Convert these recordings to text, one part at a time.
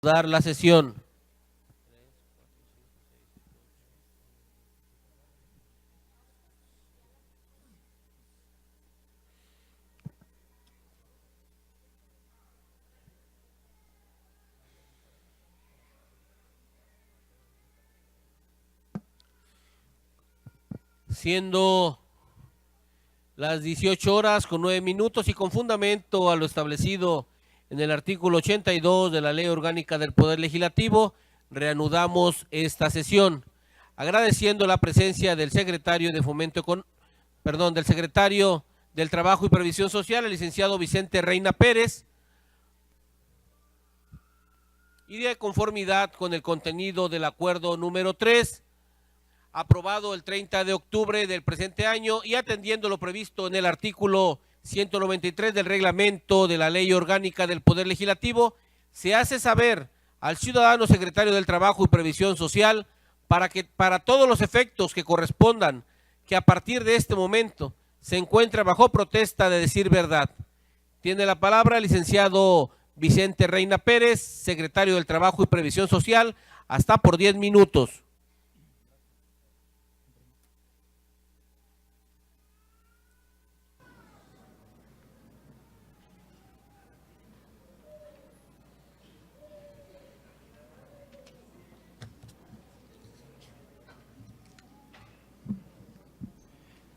Dar la sesión. Siendo las 18:09 y con fundamento a lo establecido en el artículo 82 de la Ley Orgánica del Poder Legislativo, reanudamos esta sesión, agradeciendo la presencia del secretario de del secretario del Trabajo y Previsión Social, el licenciado Vicente Reina Pérez, y de conformidad con el contenido del acuerdo número 3, aprobado el 30 de octubre del presente año y atendiendo lo previsto en el artículo 193 del reglamento de la Ley Orgánica del Poder Legislativo, se hace saber al ciudadano secretario del Trabajo y Previsión Social para todos los efectos que correspondan, que a partir de este momento se encuentra bajo protesta de decir verdad. Tiene la palabra el licenciado Vicente Reina Pérez, secretario del Trabajo y Previsión Social, hasta por 10 minutos.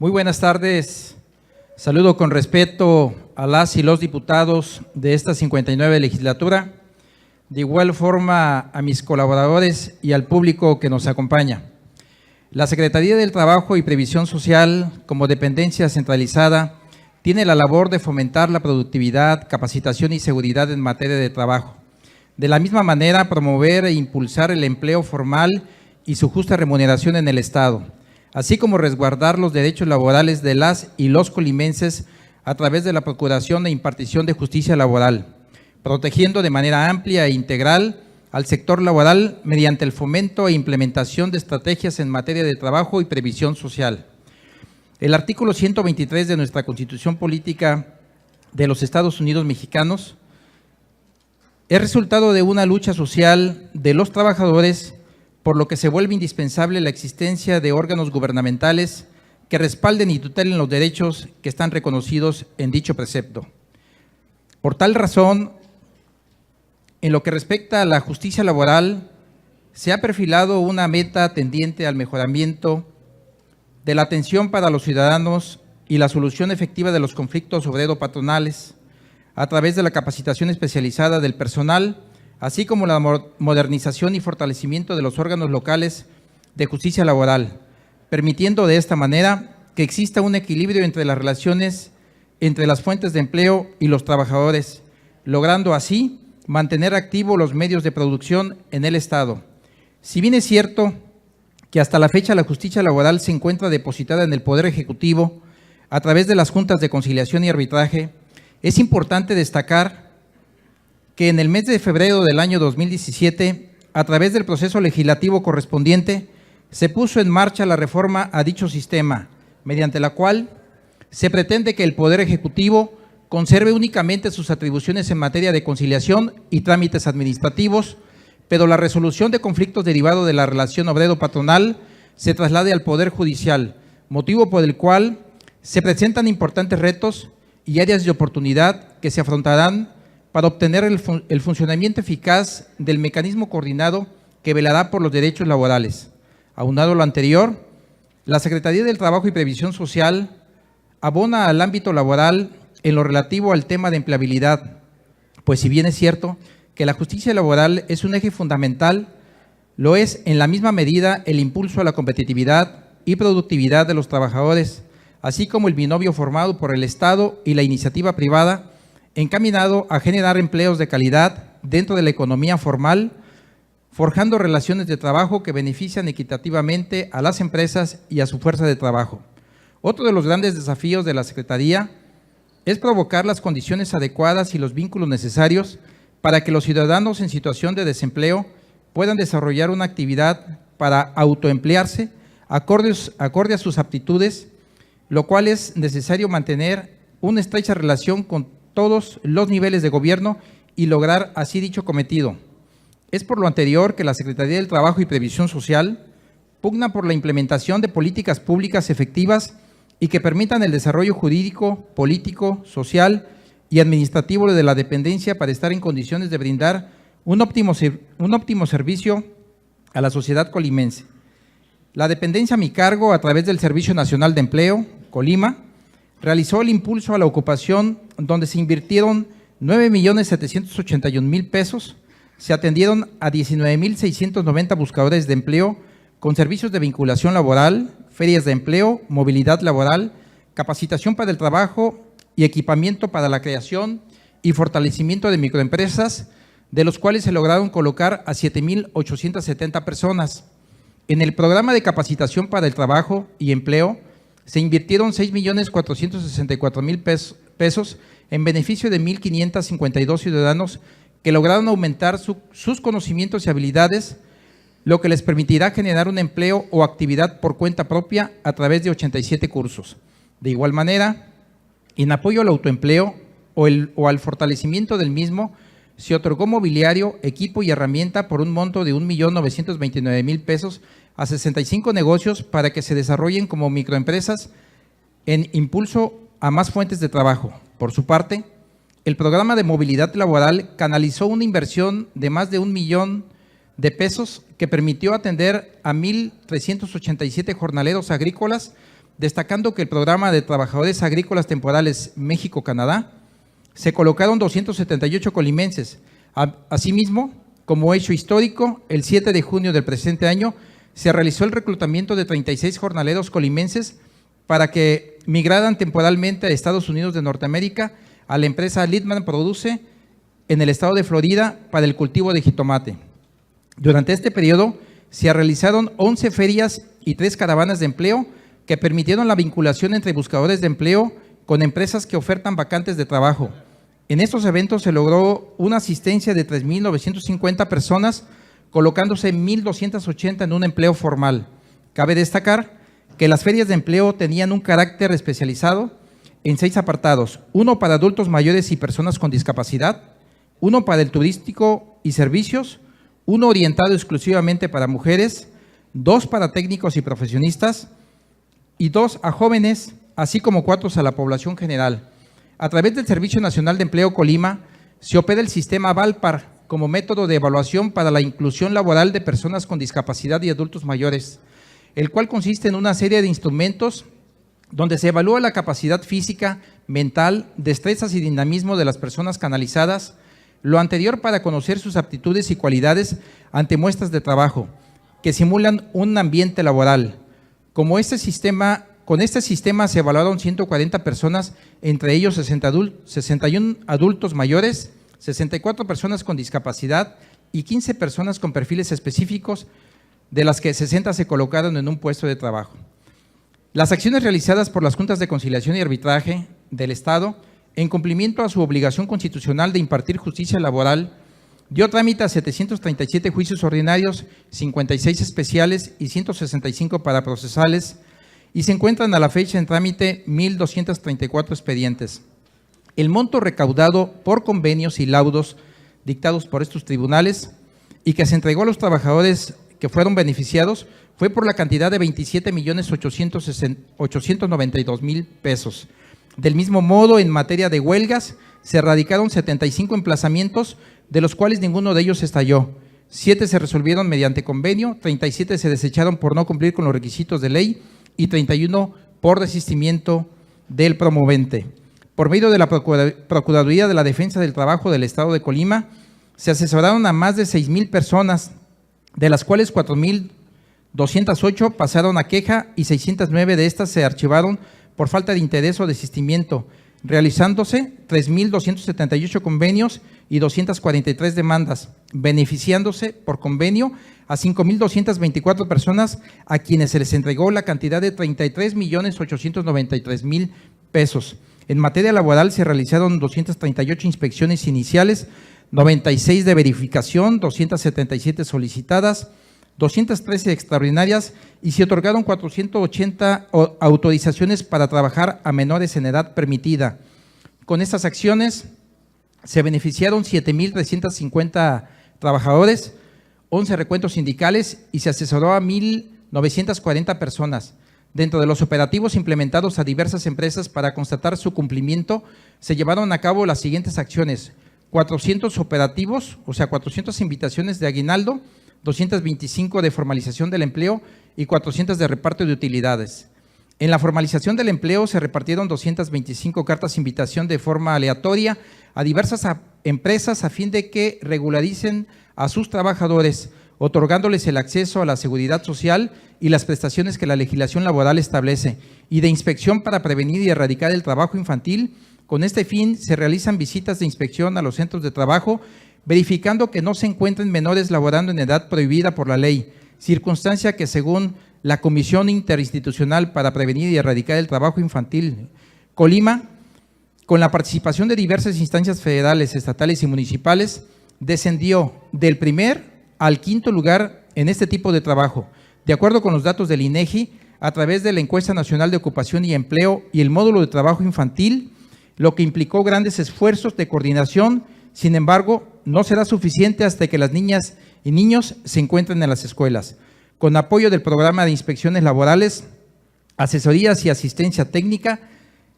Muy buenas tardes. Saludo con respeto a las y los diputados de esta 59 legislatura, de igual forma a mis colaboradores y al público que nos acompaña. La Secretaría del Trabajo y Previsión Social, como dependencia centralizada, tiene la labor de fomentar la productividad, capacitación y seguridad en materia de trabajo. De la misma manera, promover e impulsar el empleo formal y su justa remuneración en el Estado, así como resguardar los derechos laborales de las y los colimenses a través de la procuración e impartición de justicia laboral, protegiendo de manera amplia e integral al sector laboral mediante el fomento e implementación de estrategias en materia de trabajo y previsión social. El artículo 123 de nuestra Constitución Política de los Estados Unidos Mexicanos es resultado de una lucha social de los trabajadores, por lo que se vuelve indispensable la existencia de órganos gubernamentales que respalden y tutelen los derechos que están reconocidos en dicho precepto. Por tal razón, en lo que respecta a la justicia laboral, se ha perfilado una meta tendiente al mejoramiento de la atención para los ciudadanos y la solución efectiva de los conflictos obrero-patronales a través de la capacitación especializada del personal, así como la modernización y fortalecimiento de los órganos locales de justicia laboral, permitiendo de esta manera que exista un equilibrio entre las relaciones entre las fuentes de empleo y los trabajadores, logrando así mantener activos los medios de producción en el Estado. Si bien es cierto que hasta la fecha la justicia laboral se encuentra depositada en el Poder Ejecutivo a través de las juntas de conciliación y arbitraje, es importante destacar que en el mes de febrero del año 2017, a través del proceso legislativo correspondiente, se puso en marcha la reforma a dicho sistema, mediante la cual se pretende que el Poder Ejecutivo conserve únicamente sus atribuciones en materia de conciliación y trámites administrativos, pero la resolución de conflictos derivados de la relación obrero-patronal se traslade al Poder Judicial, motivo por el cual se presentan importantes retos y áreas de oportunidad que se afrontarán para obtener el funcionamiento eficaz del mecanismo coordinado que velará por los derechos laborales. Aunado a lo anterior, la Secretaría del Trabajo y Previsión Social abona al ámbito laboral en lo relativo al tema de empleabilidad, pues si bien es cierto que la justicia laboral es un eje fundamental, lo es en la misma medida el impulso a la competitividad y productividad de los trabajadores, así como el binomio formado por el Estado y la iniciativa privada, encaminado a generar empleos de calidad dentro de la economía formal, forjando relaciones de trabajo que benefician equitativamente a las empresas y a su fuerza de trabajo. Otro de los grandes desafíos de la Secretaría es provocar las condiciones adecuadas y los vínculos necesarios para que los ciudadanos en situación de desempleo puedan desarrollar una actividad para autoemplearse acorde a sus aptitudes, lo cual es necesario mantener una estrecha relación con todos los niveles de gobierno y lograr así dicho cometido. Es por lo anterior que la Secretaría del Trabajo y Previsión Social pugna por la implementación de políticas públicas efectivas y que permitan el desarrollo jurídico, político, social y administrativo de la dependencia para estar en condiciones de brindar un óptimo servicio a la sociedad colimense. La dependencia a mi cargo, a través del Servicio Nacional de Empleo, Colima, realizó el impulso a la ocupación, donde se invirtieron 9,781,000 pesos, se atendieron a 19,690 buscadores de empleo con servicios de vinculación laboral, ferias de empleo, movilidad laboral, capacitación para el trabajo y equipamiento para la creación y fortalecimiento de microempresas, de los cuales se lograron colocar a 7,870 personas. En el programa de capacitación para el trabajo y empleo se invirtieron 6,464,000 pesos en beneficio de 1,552 ciudadanos que lograron aumentar sus conocimientos y habilidades, lo que les permitirá generar un empleo o actividad por cuenta propia a través de 87 cursos. De igual manera, en apoyo al autoempleo o al fortalecimiento del mismo, se otorgó mobiliario, equipo y herramienta por un monto de 1,929,000 pesos a 65 negocios para que se desarrollen como microempresas en impulso a más fuentes de trabajo. Por su parte, el programa de movilidad laboral canalizó una inversión de más de 1 millón de pesos que permitió atender a 1,387 jornaleros agrícolas, destacando que el programa de trabajadores agrícolas temporales México-Canadá se colocaron 278 colimenses. Asimismo, como hecho histórico, el 7 de junio del presente año se realizó el reclutamiento de 36 jornaleros colimenses para que migraran temporalmente a Estados Unidos de Norteamérica a la empresa Lidman Produce en el estado de Florida para el cultivo de jitomate. Durante este periodo se realizaron 11 ferias y 3 caravanas de empleo que permitieron la vinculación entre buscadores de empleo con empresas que ofertan vacantes de trabajo. En estos eventos se logró una asistencia de 3,950 personas, colocándose 1,280 en un empleo formal. Cabe destacar que las ferias de empleo tenían un carácter especializado en 6 apartados: 1 para adultos mayores y personas con discapacidad, 1 para el turístico y servicios, 1 orientado exclusivamente para mujeres, 2 para técnicos y profesionistas y 2 a jóvenes, así como 4 a la población general. A través del Servicio Nacional de Empleo Colima se opera el sistema VALPAR como método de evaluación para la inclusión laboral de personas con discapacidad y adultos mayores, el cual consiste en una serie de instrumentos donde se evalúa la capacidad física, mental, destrezas y dinamismo de las personas canalizadas, lo anterior para conocer sus aptitudes y cualidades ante muestras de trabajo que simulan un ambiente laboral. Con este sistema se evaluaron 140 personas, entre ellos 61 adultos mayores, 64 personas con discapacidad y 15 personas con perfiles específicos, de las que 60 se colocaron en un puesto de trabajo. Las acciones realizadas por las Juntas de Conciliación y Arbitraje del Estado, en cumplimiento a su obligación constitucional de impartir justicia laboral, dio trámite a 737 juicios ordinarios, 56 especiales y 165 paraprocesales, y se encuentran a la fecha en trámite 1,234 expedientes. El monto recaudado por convenios y laudos dictados por estos tribunales y que se entregó a los trabajadores que fueron beneficiados fue por la cantidad de 27,892,000 pesos. Del mismo modo, en materia de huelgas, se radicaron 75 emplazamientos, de los cuales ninguno de ellos estalló. 7 se resolvieron mediante convenio, 37 se desecharon por no cumplir con los requisitos de ley y 31 por desistimiento del promovente. Por medio de la Procuraduría de la Defensa del Trabajo del Estado de Colima, se asesoraron a más de 6,000 personas, de las cuales 4,208 pasaron a queja y 609 de estas se archivaron por falta de interés o desistimiento, realizándose 3,278 convenios y 243 demandas, beneficiándose por convenio a 5,224 personas a quienes se les entregó la cantidad de 33,893,000 pesos. En materia laboral se realizaron 238 inspecciones iniciales, 96 de verificación, 277 solicitadas, 213 extraordinarias y se otorgaron 480 autorizaciones para trabajar a menores en edad permitida. Con estas acciones se beneficiaron 7,350 trabajadores, 11 recuentos sindicales y se asesoró a 1,940 personas. Dentro de los operativos implementados a diversas empresas para constatar su cumplimiento, se llevaron a cabo las siguientes acciones: 400 operativos, o sea, 400 invitaciones de aguinaldo, 225 de formalización del empleo y 400 de reparto de utilidades. En la formalización del empleo se repartieron 225 cartas de invitación de forma aleatoria a diversas empresas a fin de que regularicen a sus trabajadores, otorgándoles el acceso a la seguridad social y las prestaciones que la legislación laboral establece, y de inspección para prevenir y erradicar el trabajo infantil. Con este fin se realizan visitas de inspección a los centros de trabajo, verificando que no se encuentren menores laborando en edad prohibida por la ley, circunstancia que según la Comisión Interinstitucional para Prevenir y Erradicar el Trabajo Infantil, Colima, con la participación de diversas instancias federales, estatales y municipales, descendió del primer al quinto lugar en este tipo de trabajo, de acuerdo con los datos del INEGI, a través de la Encuesta Nacional de Ocupación y Empleo y el módulo de trabajo infantil, lo que implicó grandes esfuerzos de coordinación. Sin embargo, no será suficiente hasta que las niñas y niños se encuentren en las escuelas. Con apoyo del programa de inspecciones laborales, asesorías y asistencia técnica,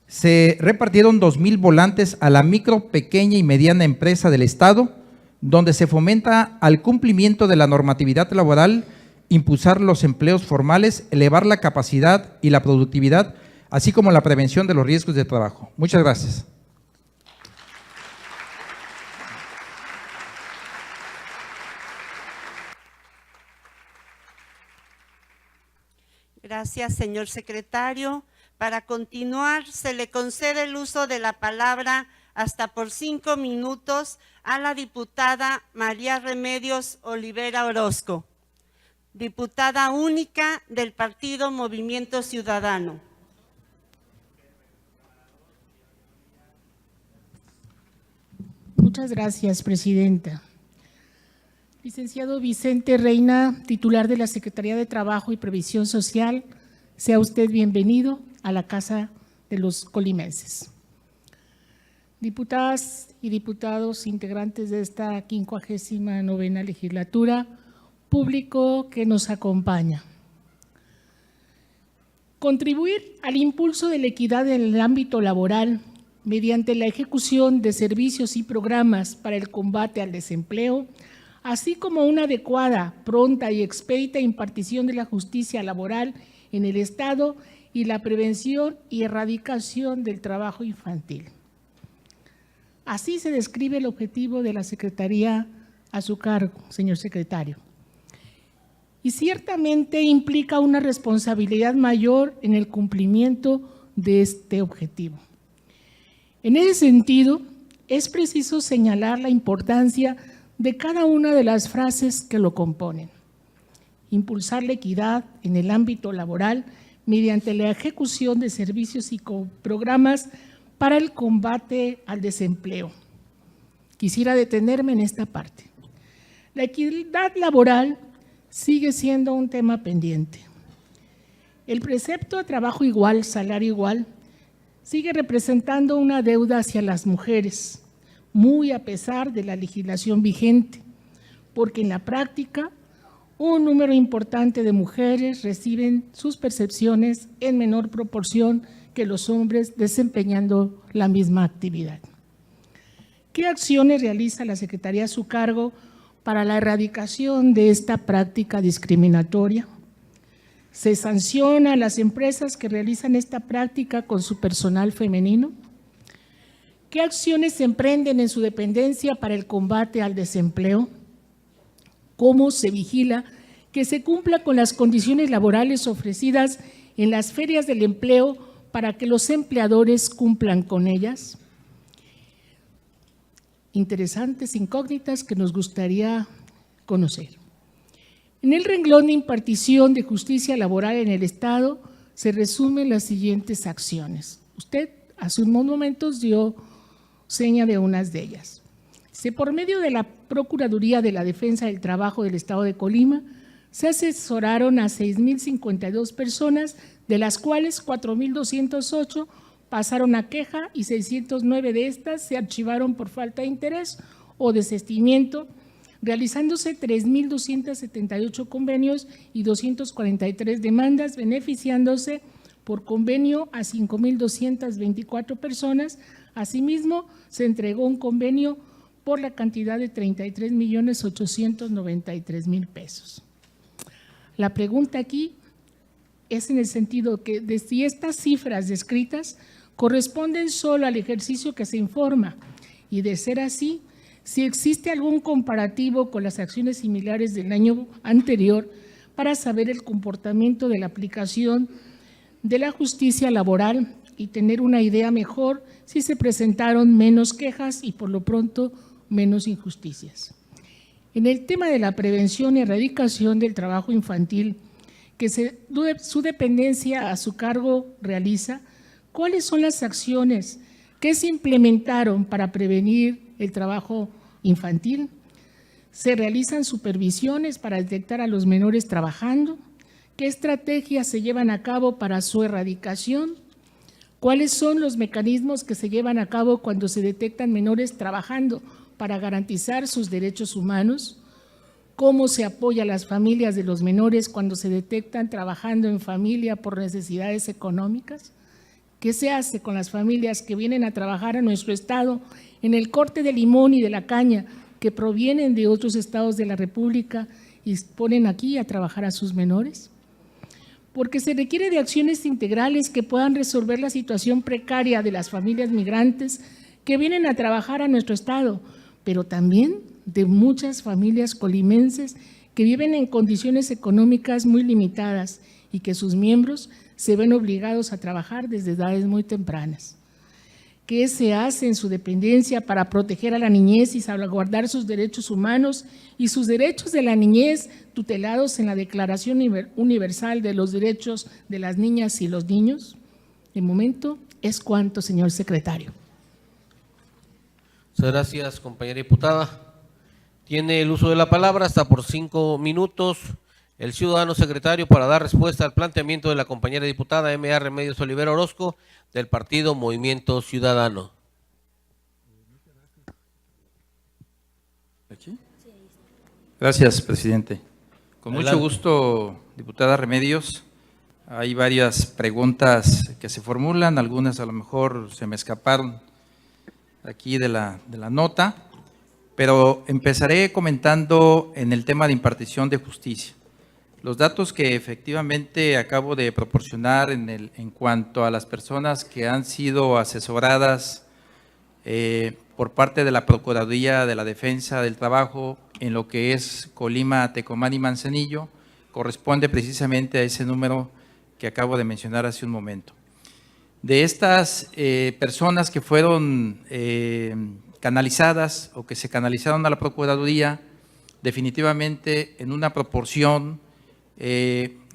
se repartieron 2,000 volantes a la micro, pequeña y mediana empresa del Estado, donde se fomenta al cumplimiento de la normatividad laboral, impulsar los empleos formales, elevar la capacidad y la productividad, así como la prevención de los riesgos de trabajo. Muchas gracias. Gracias, señor secretario. Para continuar, se le concede el uso de la palabra hasta por 5 minutos a la diputada María Remedios Olivera Orozco, diputada única del Partido Movimiento Ciudadano. Muchas gracias, presidenta. Licenciado Vicente Reina, titular de la Secretaría de Trabajo y Previsión Social, sea usted bienvenido a la Casa de los Colimenses. Diputadas y diputados integrantes de esta 59ª legislatura, público que nos acompaña. Contribuir al impulso de la equidad en el ámbito laboral mediante la ejecución de servicios y programas para el combate al desempleo, así como una adecuada, pronta y expedita impartición de la justicia laboral en el Estado y la prevención y erradicación del trabajo infantil. Así se describe el objetivo de la Secretaría a su cargo, señor secretario. Y ciertamente implica una responsabilidad mayor en el cumplimiento de este objetivo. En ese sentido, es preciso señalar la importancia de cada una de las frases que lo componen. Impulsar la equidad en el ámbito laboral mediante la ejecución de servicios y programas para el combate al desempleo. Quisiera detenerme en esta parte. La equidad laboral sigue siendo un tema pendiente. El precepto de trabajo igual, salario igual, sigue representando una deuda hacia las mujeres, muy a pesar de la legislación vigente, porque en la práctica un número importante de mujeres reciben sus percepciones en menor proporción que los hombres desempeñando la misma actividad. ¿Qué acciones realiza la Secretaría a su cargo para la erradicación de esta práctica discriminatoria? ¿Se sanciona a las empresas que realizan esta práctica con su personal femenino? ¿Qué acciones se emprenden en su dependencia para el combate al desempleo? ¿Cómo se vigila que se cumpla con las condiciones laborales ofrecidas en las ferias del empleo para que los empleadores cumplan con ellas? Interesantes incógnitas que nos gustaría conocer. En el renglón de impartición de justicia laboral en el Estado se resumen las siguientes acciones. Usted hace unos momentos dio seña de unas de ellas. Por medio de la Procuraduría de la Defensa del Trabajo del Estado de Colima, se asesoraron a 6,052 personas, de las cuales 4,208 pasaron a queja y 609 de estas se archivaron por falta de interés o desistimiento, realizándose 3.278 convenios y 243 demandas, beneficiándose por convenio a 5.224 personas. Asimismo, se entregó un convenio por la cantidad de 33.893.000 pesos. La pregunta aquí es en el sentido que de si estas cifras descritas corresponden solo al ejercicio que se informa, y de ser así, si existe algún comparativo con las acciones similares del año anterior para saber el comportamiento de la aplicación de la justicia laboral y tener una idea mejor si se presentaron menos quejas y por lo pronto menos injusticias. En el tema de la prevención y erradicación del trabajo infantil, que su dependencia a su cargo realiza, ¿cuáles son las acciones que se implementaron para prevenir el trabajo infantil? ¿Se realizan supervisiones para detectar a los menores trabajando? ¿Qué estrategias se llevan a cabo para su erradicación? ¿Cuáles son los mecanismos que se llevan a cabo cuando se detectan menores trabajando para garantizar sus derechos humanos? ¿Cómo se apoya a las familias de los menores cuando se detectan trabajando en familia por necesidades económicas? ¿Qué se hace con las familias que vienen a trabajar a nuestro estado en el corte de limón y de la caña, que provienen de otros estados de la República y ponen aquí a trabajar a sus menores? Porque se requiere de acciones integrales que puedan resolver la situación precaria de las familias migrantes que vienen a trabajar a nuestro estado, pero también de muchas familias colimenses que viven en condiciones económicas muy limitadas y que sus miembros se ven obligados a trabajar desde edades muy tempranas. ¿Qué se hace en su dependencia para proteger a la niñez y salvaguardar sus derechos humanos y sus derechos de la niñez tutelados en la Declaración Universal de los Derechos de las Niñas y los Niños? De momento es cuanto, señor secretario. Muchas gracias, compañera diputada. Tiene el uso de la palabra hasta por 5 minutos el ciudadano secretario para dar respuesta al planteamiento de la compañera diputada M.A. Remedios Olivera Orozco del partido Movimiento Ciudadano. Gracias, presidente. Con Adelante. mucho gusto, diputada Remedios. Hay varias preguntas que se formulan, algunas a lo mejor se me escaparon aquí de la nota, pero empezaré comentando en el tema de impartición de justicia. Los datos que efectivamente acabo de proporcionar en cuanto a las personas que han sido asesoradas por parte de la Procuraduría de la Defensa del Trabajo en lo que es Colima, Tecomán y Manzanillo, corresponde precisamente a ese número que acabo de mencionar hace un momento. De estas personas que fueron canalizadas o que se canalizaron a la Procuraduría, definitivamente en una proporción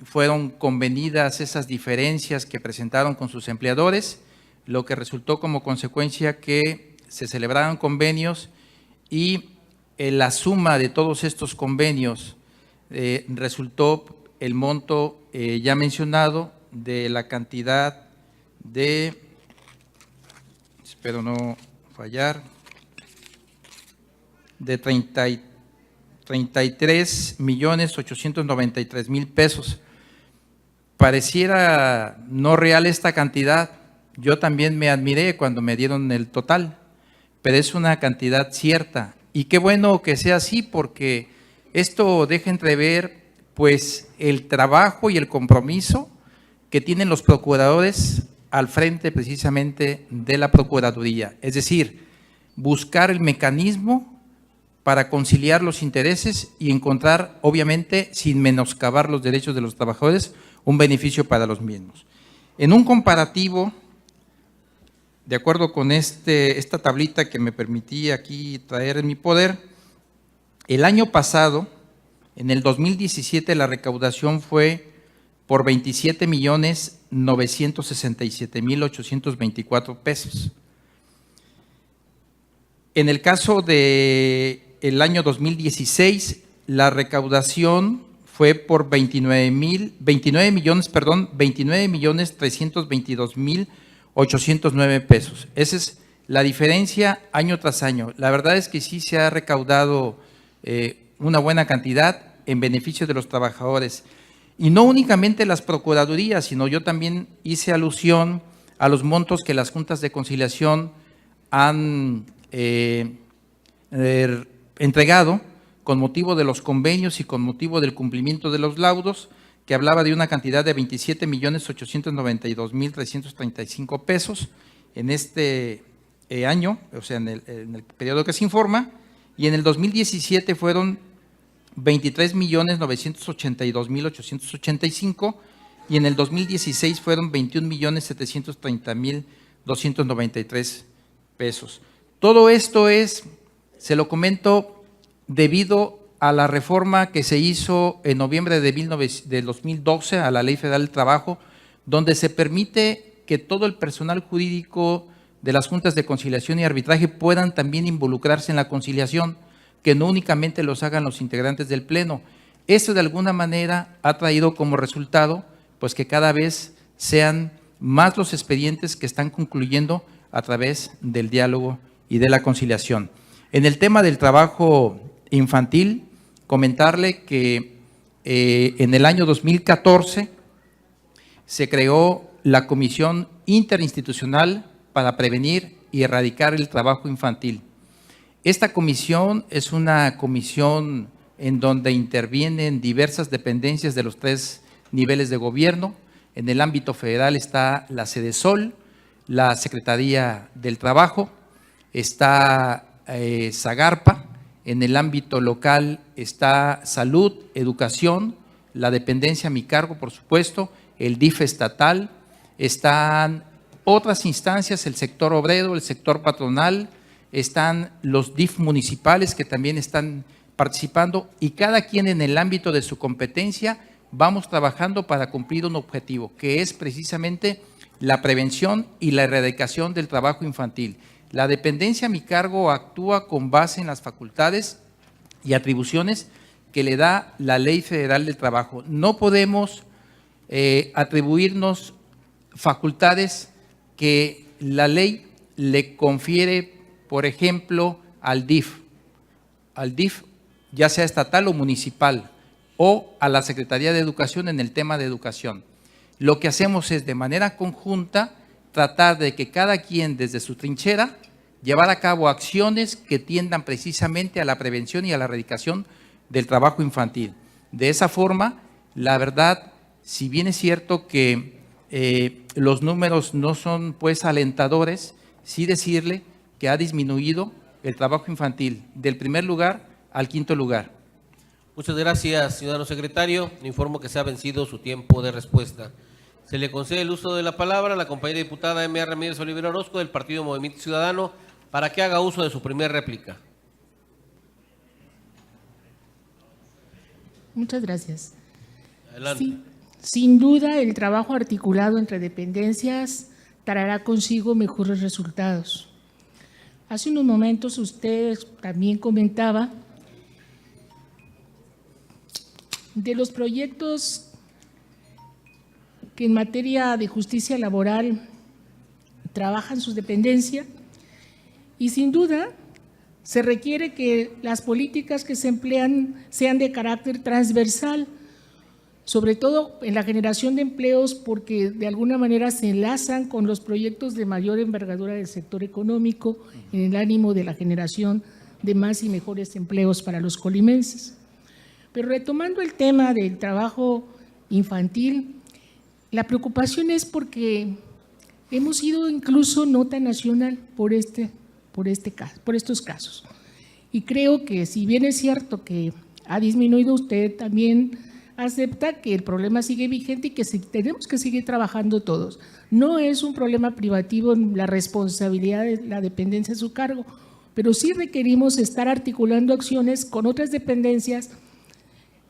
fueron convenidas esas diferencias que presentaron con sus empleadores, lo que resultó como consecuencia que se celebraron convenios y la suma de todos estos convenios resultó el monto ya mencionado de la cantidad de, espero no fallar, de 33.893.000 pesos. Pareciera no real esta cantidad, yo también me admiré cuando me dieron el total, pero es una cantidad cierta y qué bueno que sea así porque esto deja entrever pues el trabajo y el compromiso que tienen los procuradores al frente precisamente de la Procuraduría, es decir, buscar el mecanismo para conciliar los intereses y encontrar, obviamente, sin menoscabar los derechos de los trabajadores, un beneficio para los mismos. En un comparativo, de acuerdo con esta tablita que me permití aquí traer en mi poder, el año pasado, en el 2017, la recaudación fue por 27.967.824 pesos. En el caso de el año 2016, la recaudación fue por 29.322.809 pesos. Esa es la diferencia año tras año. La verdad es que sí se ha recaudado una buena cantidad en beneficio de los trabajadores. Y no únicamente las procuradurías, sino yo también hice alusión a los montos que las juntas de conciliación han entregado con motivo de los convenios y con motivo del cumplimiento de los laudos, que hablaba de una cantidad de 27.892.335 pesos en este año, o sea, en el periodo que se informa, y en el 2017 fueron 23.982.885 y en el 2016 fueron 21.730.293 pesos. Todo esto se lo comento, debido a la reforma que se hizo en noviembre de 2012 a la Ley Federal del Trabajo, donde se permite que todo el personal jurídico de las juntas de conciliación y arbitraje puedan también involucrarse en la conciliación, que no únicamente los hagan los integrantes del Pleno. Esto de alguna manera ha traído como resultado pues que cada vez sean más los expedientes que están concluyendo a través del diálogo y de la conciliación. En el tema del trabajo infantil, comentarle que en el año 2014 se creó la Comisión Interinstitucional para prevenir y erradicar el trabajo infantil. Esta comisión es una comisión en donde intervienen diversas dependencias de los 3 niveles de gobierno. En el ámbito federal está la Sedesol, la Secretaría del Trabajo, está Zagarpa. En el ámbito local está Salud, Educación, la dependencia a mi cargo, por supuesto, el DIF estatal, están otras instancias, el sector obrero, el sector patronal, están los DIF municipales que también están participando, y cada quien en el ámbito de su competencia vamos trabajando para cumplir un objetivo, que es precisamente la prevención y la erradicación del trabajo infantil. La dependencia a mi cargo actúa con base en las facultades y atribuciones que le da la Ley Federal del Trabajo. No podemos atribuirnos facultades que la ley le confiere, por ejemplo, al DIF, ya sea estatal o municipal, o a la Secretaría de Educación en el tema de educación. Lo que hacemos es, de manera conjunta, tratar de que cada quien desde su trinchera llevar a cabo acciones que tiendan precisamente a la prevención y a la erradicación del trabajo infantil. De esa forma, la verdad, si bien es cierto que los números no son pues alentadores, sí decirle que ha disminuido el trabajo infantil del primer lugar al quinto lugar. Muchas gracias, ciudadano secretario. Le informo que se ha vencido su tiempo de respuesta. Se le concede el uso de la palabra a la compañera diputada M.A. Ramírez Olivera Orozco del Partido Movimiento Ciudadano para que haga uso de su primera réplica. Muchas gracias. Adelante. Sí, sin duda, el trabajo articulado entre dependencias traerá consigo mejores resultados. Hace unos momentos usted también comentaba de los proyectos que en materia de justicia laboral trabajan sus dependencias, y sin duda se requiere que las políticas que se emplean sean de carácter transversal, sobre todo en la generación de empleos, porque de alguna manera se enlazan con los proyectos de mayor envergadura del sector económico en el ánimo de la generación de más y mejores empleos para los colimenses. Pero retomando el tema del trabajo infantil, la preocupación es porque hemos sido incluso nota nacional por estos casos. Y creo que si bien es cierto que ha disminuido, usted también acepta que el problema sigue vigente y que tenemos que seguir trabajando todos. No es un problema privativo la responsabilidad de la dependencia a su cargo, pero sí requerimos estar articulando acciones con otras dependencias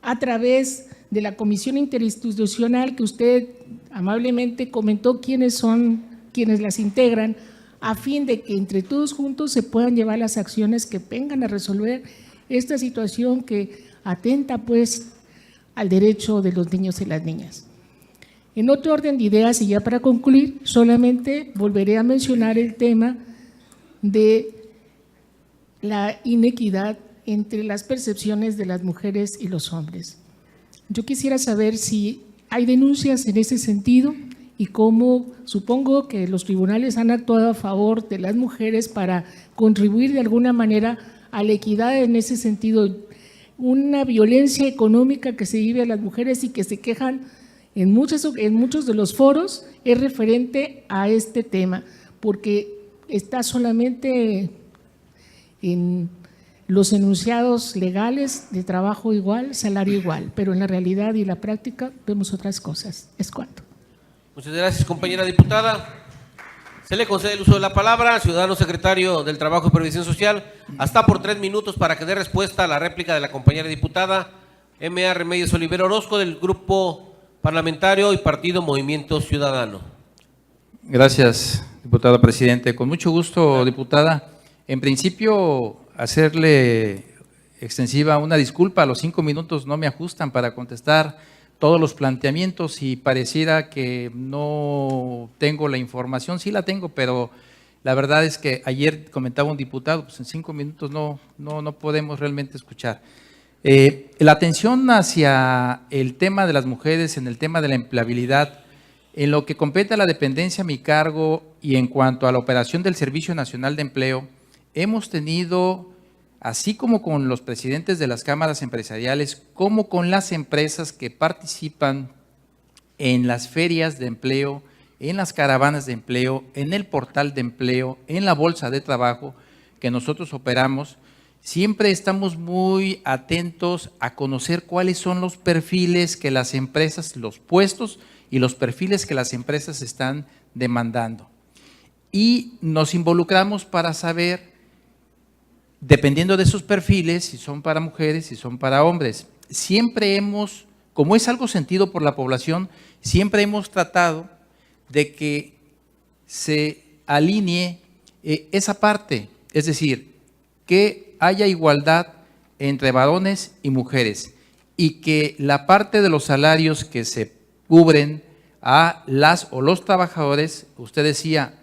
a través de la Comisión Interinstitucional que usted amablemente comentó quiénes son, quienes las integran, a fin de que entre todos juntos se puedan llevar las acciones que vengan a resolver esta situación que atenta pues al derecho de los niños y las niñas. En otro orden de ideas, y ya para concluir, solamente volveré a mencionar el tema de la inequidad entre las percepciones de las mujeres y los hombres. Yo quisiera saber si hay denuncias en ese sentido y cómo, supongo que los tribunales han actuado a favor de las mujeres para contribuir de alguna manera a la equidad en ese sentido. Una violencia económica que se vive a las mujeres y que se quejan en muchos de los foros es referente a este tema, porque está solamente en los enunciados legales de trabajo igual, salario igual, pero en la realidad y la práctica vemos otras cosas. Es cuanto. Muchas gracias, compañera diputada. Se le concede el uso de la palabra al ciudadano secretario del Trabajo y Previsión Social, hasta por 3 minutos para que dé respuesta a la réplica de la compañera diputada M.A. Remedios Olivero Orozco, del Grupo Parlamentario y Partido Movimiento Ciudadano. Gracias, diputado presidente. Con mucho gusto, diputada. En principio, hacerle extensiva una disculpa, los 5 minutos no me ajustan para contestar todos los planteamientos y pareciera que no tengo la información, sí la tengo, pero la verdad es que ayer comentaba un diputado, pues en 5 minutos no podemos realmente escuchar. La atención hacia el tema de las mujeres, en el tema de la empleabilidad, en lo que compete a la dependencia a mi cargo y en cuanto a la operación del Servicio Nacional de Empleo, hemos tenido, así como con los presidentes de las cámaras empresariales, como con las empresas que participan en las ferias de empleo, en las caravanas de empleo, en el portal de empleo, en la bolsa de trabajo que nosotros operamos, siempre estamos muy atentos a conocer cuáles son los perfiles que las empresas, los puestos y los perfiles que las empresas están demandando. Y nos involucramos para saber, dependiendo de esos perfiles, si son para mujeres, si son para hombres. Siempre hemos, como es algo sentido por la población, siempre hemos tratado de que se alinee esa parte, es decir, que haya igualdad entre varones y mujeres y que la parte de los salarios que se cubren a las o los trabajadores, usted decía,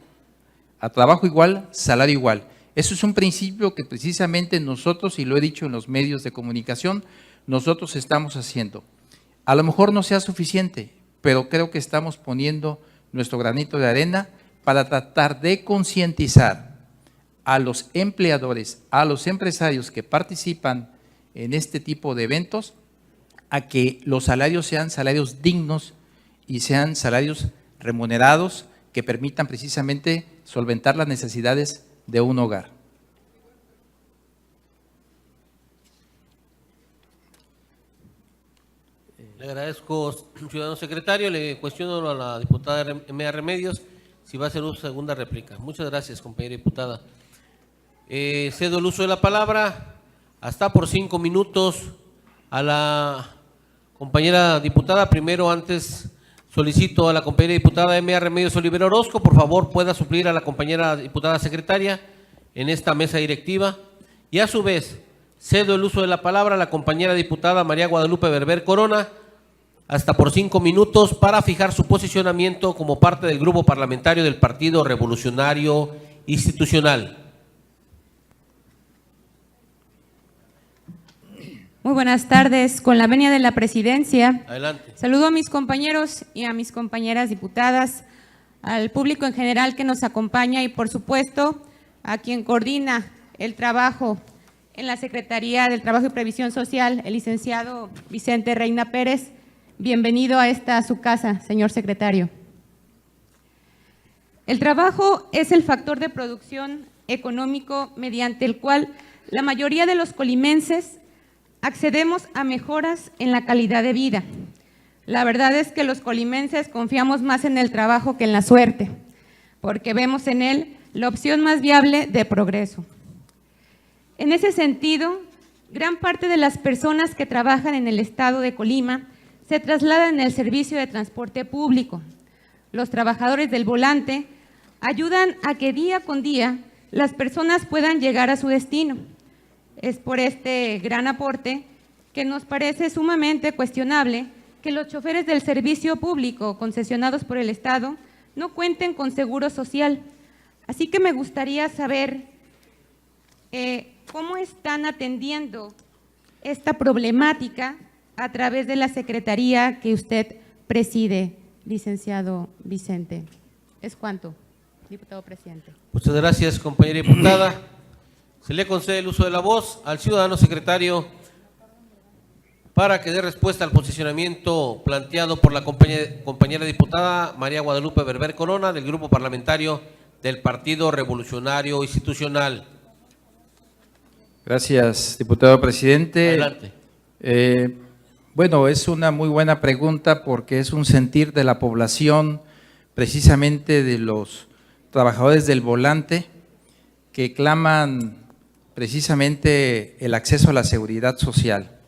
a trabajo igual, salario igual. Eso es un principio que precisamente nosotros, y lo he dicho en los medios de comunicación, nosotros estamos haciendo. A lo mejor no sea suficiente, pero creo que estamos poniendo nuestro granito de arena para tratar de concientizar a los empleadores, a los empresarios que participan en este tipo de eventos, a que los salarios sean salarios dignos y sean salarios remunerados que permitan precisamente solventar las necesidades de un hogar. Le agradezco, ciudadano secretario. Le cuestiono a la diputada M.A. Remedios si va a hacer una segunda réplica. Muchas gracias, compañera diputada. Cedo el uso de la palabra hasta por 5 minutos a la compañera diputada. Primero, antes solicito a la compañera diputada M.A. Remedios Olivero Orozco, por favor, pueda suplir a la compañera diputada secretaria en esta mesa directiva. Y a su vez, cedo el uso de la palabra a la compañera diputada María Guadalupe Berber Corona, hasta por 5 minutos, para fijar su posicionamiento como parte del grupo parlamentario del Partido Revolucionario Institucional. Muy buenas tardes. Con la venia de la presidencia, Adelante. saludo a mis compañeros y a mis compañeras diputadas, al público en general que nos acompaña y, por supuesto, a quien coordina el trabajo en la Secretaría del Trabajo y Previsión Social, el licenciado Vicente Reina Pérez. Bienvenido a esta su casa, señor secretario. El trabajo es el factor de producción económico mediante el cual la mayoría de los colimenses accedemos a mejoras en la calidad de vida. La verdad es que los colimenses confiamos más en el trabajo que en la suerte, porque vemos en él la opción más viable de progreso. En ese sentido, gran parte de las personas que trabajan en el estado de Colima se trasladan en el servicio de transporte público. Los trabajadores del volante ayudan a que día con día las personas puedan llegar a su destino. Es por este gran aporte que nos parece sumamente cuestionable que los choferes del servicio público concesionados por el Estado no cuenten con seguro social. Así que me gustaría saber ¿cómo están atendiendo esta problemática a través de la secretaría que usted preside, licenciado Vicente? ¿Es cuánto, diputado presidente? Muchas gracias, compañera diputada. Se le concede el uso de la voz al ciudadano secretario para que dé respuesta al posicionamiento planteado por la compañera diputada María Guadalupe Berber Corona del Grupo Parlamentario del Partido Revolucionario Institucional. Gracias, diputado presidente. Adelante. Bueno, es una muy buena pregunta porque es un sentir de la población, precisamente de los trabajadores del volante, que claman precisamente el acceso a la seguridad social.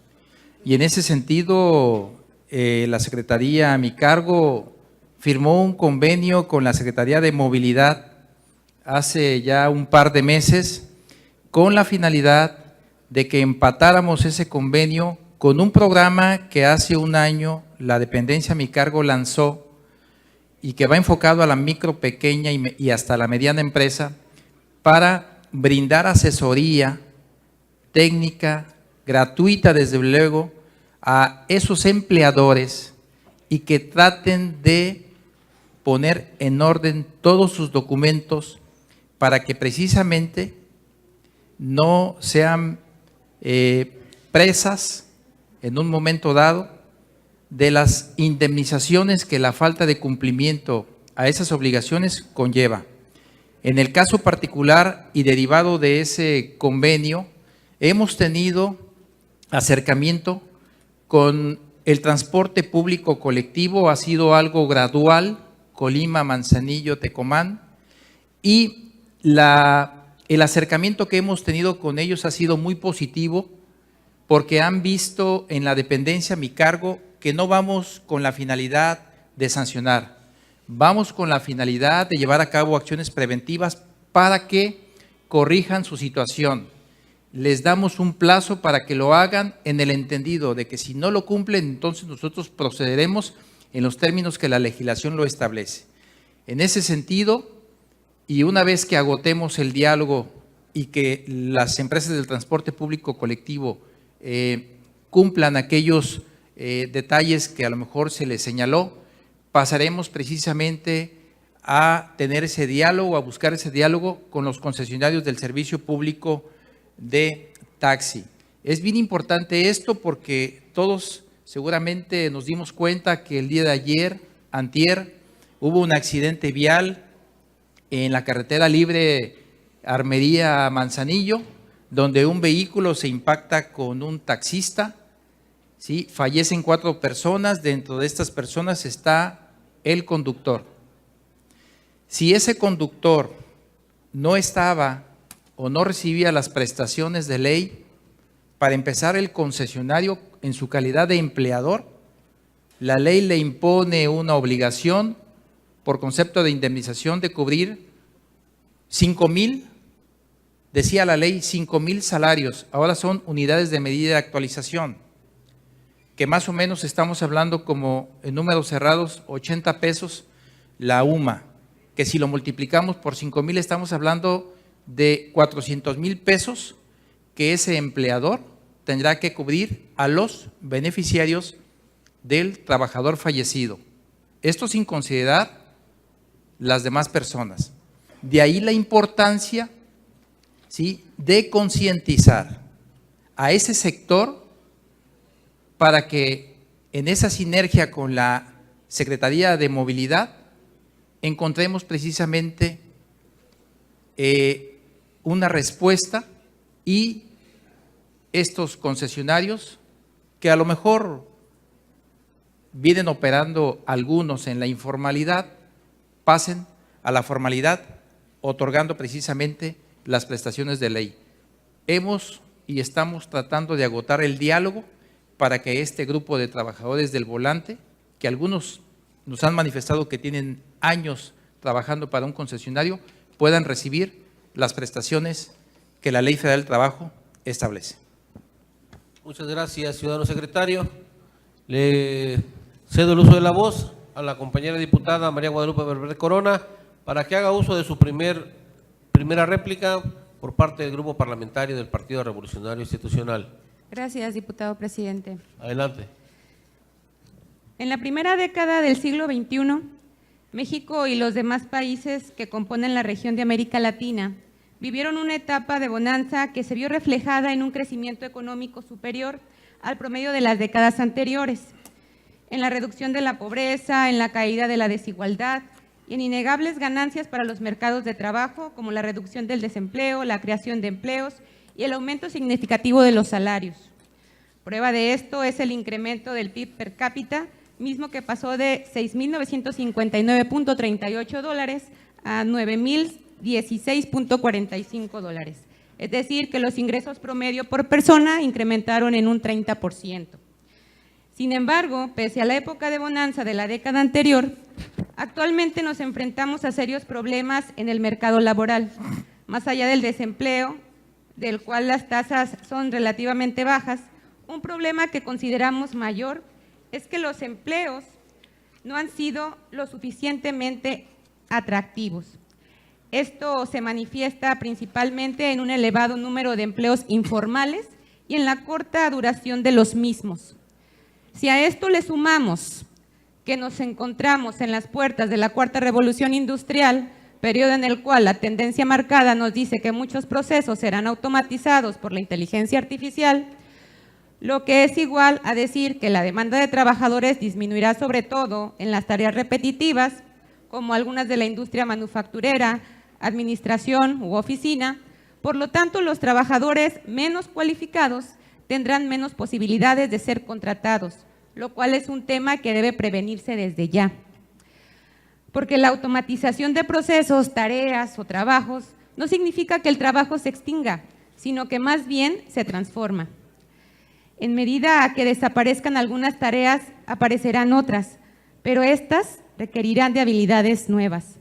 Y en ese sentido, la Secretaría a mi cargo firmó un convenio con la Secretaría de Movilidad hace ya un par de meses con la finalidad de que empatáramos ese convenio con un programa que hace un año la dependencia a mi cargo lanzó y que va enfocado a la micro, pequeña y hasta la mediana empresa para brindar asesoría técnica, gratuita desde luego, a esos empleadores y que traten de poner en orden todos sus documentos para que precisamente no sean presas en un momento dado de las indemnizaciones que la falta de cumplimiento a esas obligaciones conlleva. En el caso particular y derivado de ese convenio, hemos tenido acercamiento con el transporte público colectivo, ha sido algo gradual, Colima, Manzanillo, Tecomán, y el acercamiento que hemos tenido con ellos ha sido muy positivo porque han visto en la dependencia a mi cargo que no vamos con la finalidad de sancionar, vamos con la finalidad de llevar a cabo acciones preventivas para que corrijan su situación. Les damos un plazo para que lo hagan en el entendido de que si no lo cumplen, entonces nosotros procederemos en los términos que la legislación lo establece. En ese sentido, y una vez que agotemos el diálogo y que las empresas del transporte público colectivo cumplan aquellos detalles que a lo mejor se les señaló, pasaremos precisamente a tener ese diálogo, a buscar ese diálogo con los concesionarios del servicio público de taxi. Es bien importante esto porque todos seguramente nos dimos cuenta que el día de ayer, antier, hubo un accidente vial en la carretera libre Armería-Manzanillo, donde un vehículo se impacta con un taxista, ¿sí? Fallecen 4 personas, dentro de estas personas está el conductor. Si ese conductor no estaba o no recibía las prestaciones de ley, para empezar el concesionario en su calidad de empleador, la ley le impone una obligación por concepto de indemnización de cubrir 5,000, decía la ley 5,000 salarios, ahora son unidades de medida de actualización, que más o menos estamos hablando como en números cerrados 80 pesos la UMA, que si lo multiplicamos por 5,000 estamos hablando de 400,000 pesos que ese empleador tendrá que cubrir a los beneficiarios del trabajador fallecido. Esto sin considerar las demás personas. De ahí la importancia, ¿sí?, de concientizar a ese sector para que en esa sinergia con la Secretaría de Movilidad encontremos precisamente una respuesta y estos concesionarios que a lo mejor vienen operando algunos en la informalidad, pasen a la formalidad, otorgando precisamente las prestaciones de ley. Hemos y estamos tratando de agotar el diálogo para que este grupo de trabajadores del volante, que algunos nos han manifestado que tienen años trabajando para un concesionario, puedan recibir las prestaciones que la Ley Federal del Trabajo establece. Muchas gracias, ciudadano secretario. Le cedo el uso de la voz a la compañera diputada María Guadalupe Berber Corona para que haga uso de su primera réplica. por parte del Grupo Parlamentario del Partido Revolucionario Institucional. Gracias, diputado presidente. Adelante. En la primera década del siglo XXI, México y los demás países que componen la región de América Latina vivieron una etapa de bonanza que se vio reflejada en un crecimiento económico superior al promedio de las décadas anteriores, en la reducción de la pobreza, en la caída de la desigualdad y en innegables ganancias para los mercados de trabajo, como la reducción del desempleo, la creación de empleos y el aumento significativo de los salarios. Prueba de esto es el incremento del PIB per cápita, mismo que pasó de $6,959.38 a $9,016.45. Es decir, que los ingresos promedio por persona incrementaron en un 30%. Sin embargo, pese a la época de bonanza de la década anterior, actualmente nos enfrentamos a serios problemas en el mercado laboral. Más allá del desempleo, del cual las tasas son relativamente bajas, un problema que consideramos mayor es que los empleos no han sido lo suficientemente atractivos. Esto se manifiesta principalmente en un elevado número de empleos informales y en la corta duración de los mismos. Si a esto le sumamos que nos encontramos en las puertas de la cuarta revolución industrial, periodo en el cual la tendencia marcada nos dice que muchos procesos serán automatizados por la inteligencia artificial, lo que es igual a decir que la demanda de trabajadores disminuirá sobre todo en las tareas repetitivas, como algunas de la industria manufacturera, administración u oficina. Por lo tanto, los trabajadores menos cualificados tendrán menos posibilidades de ser contratados, lo cual es un tema que debe prevenirse desde ya. Porque la automatización de procesos, tareas o trabajos no significa que el trabajo se extinga, sino que más bien se transforma. En medida que desaparezcan algunas tareas, aparecerán otras, pero estas requerirán de habilidades nuevas.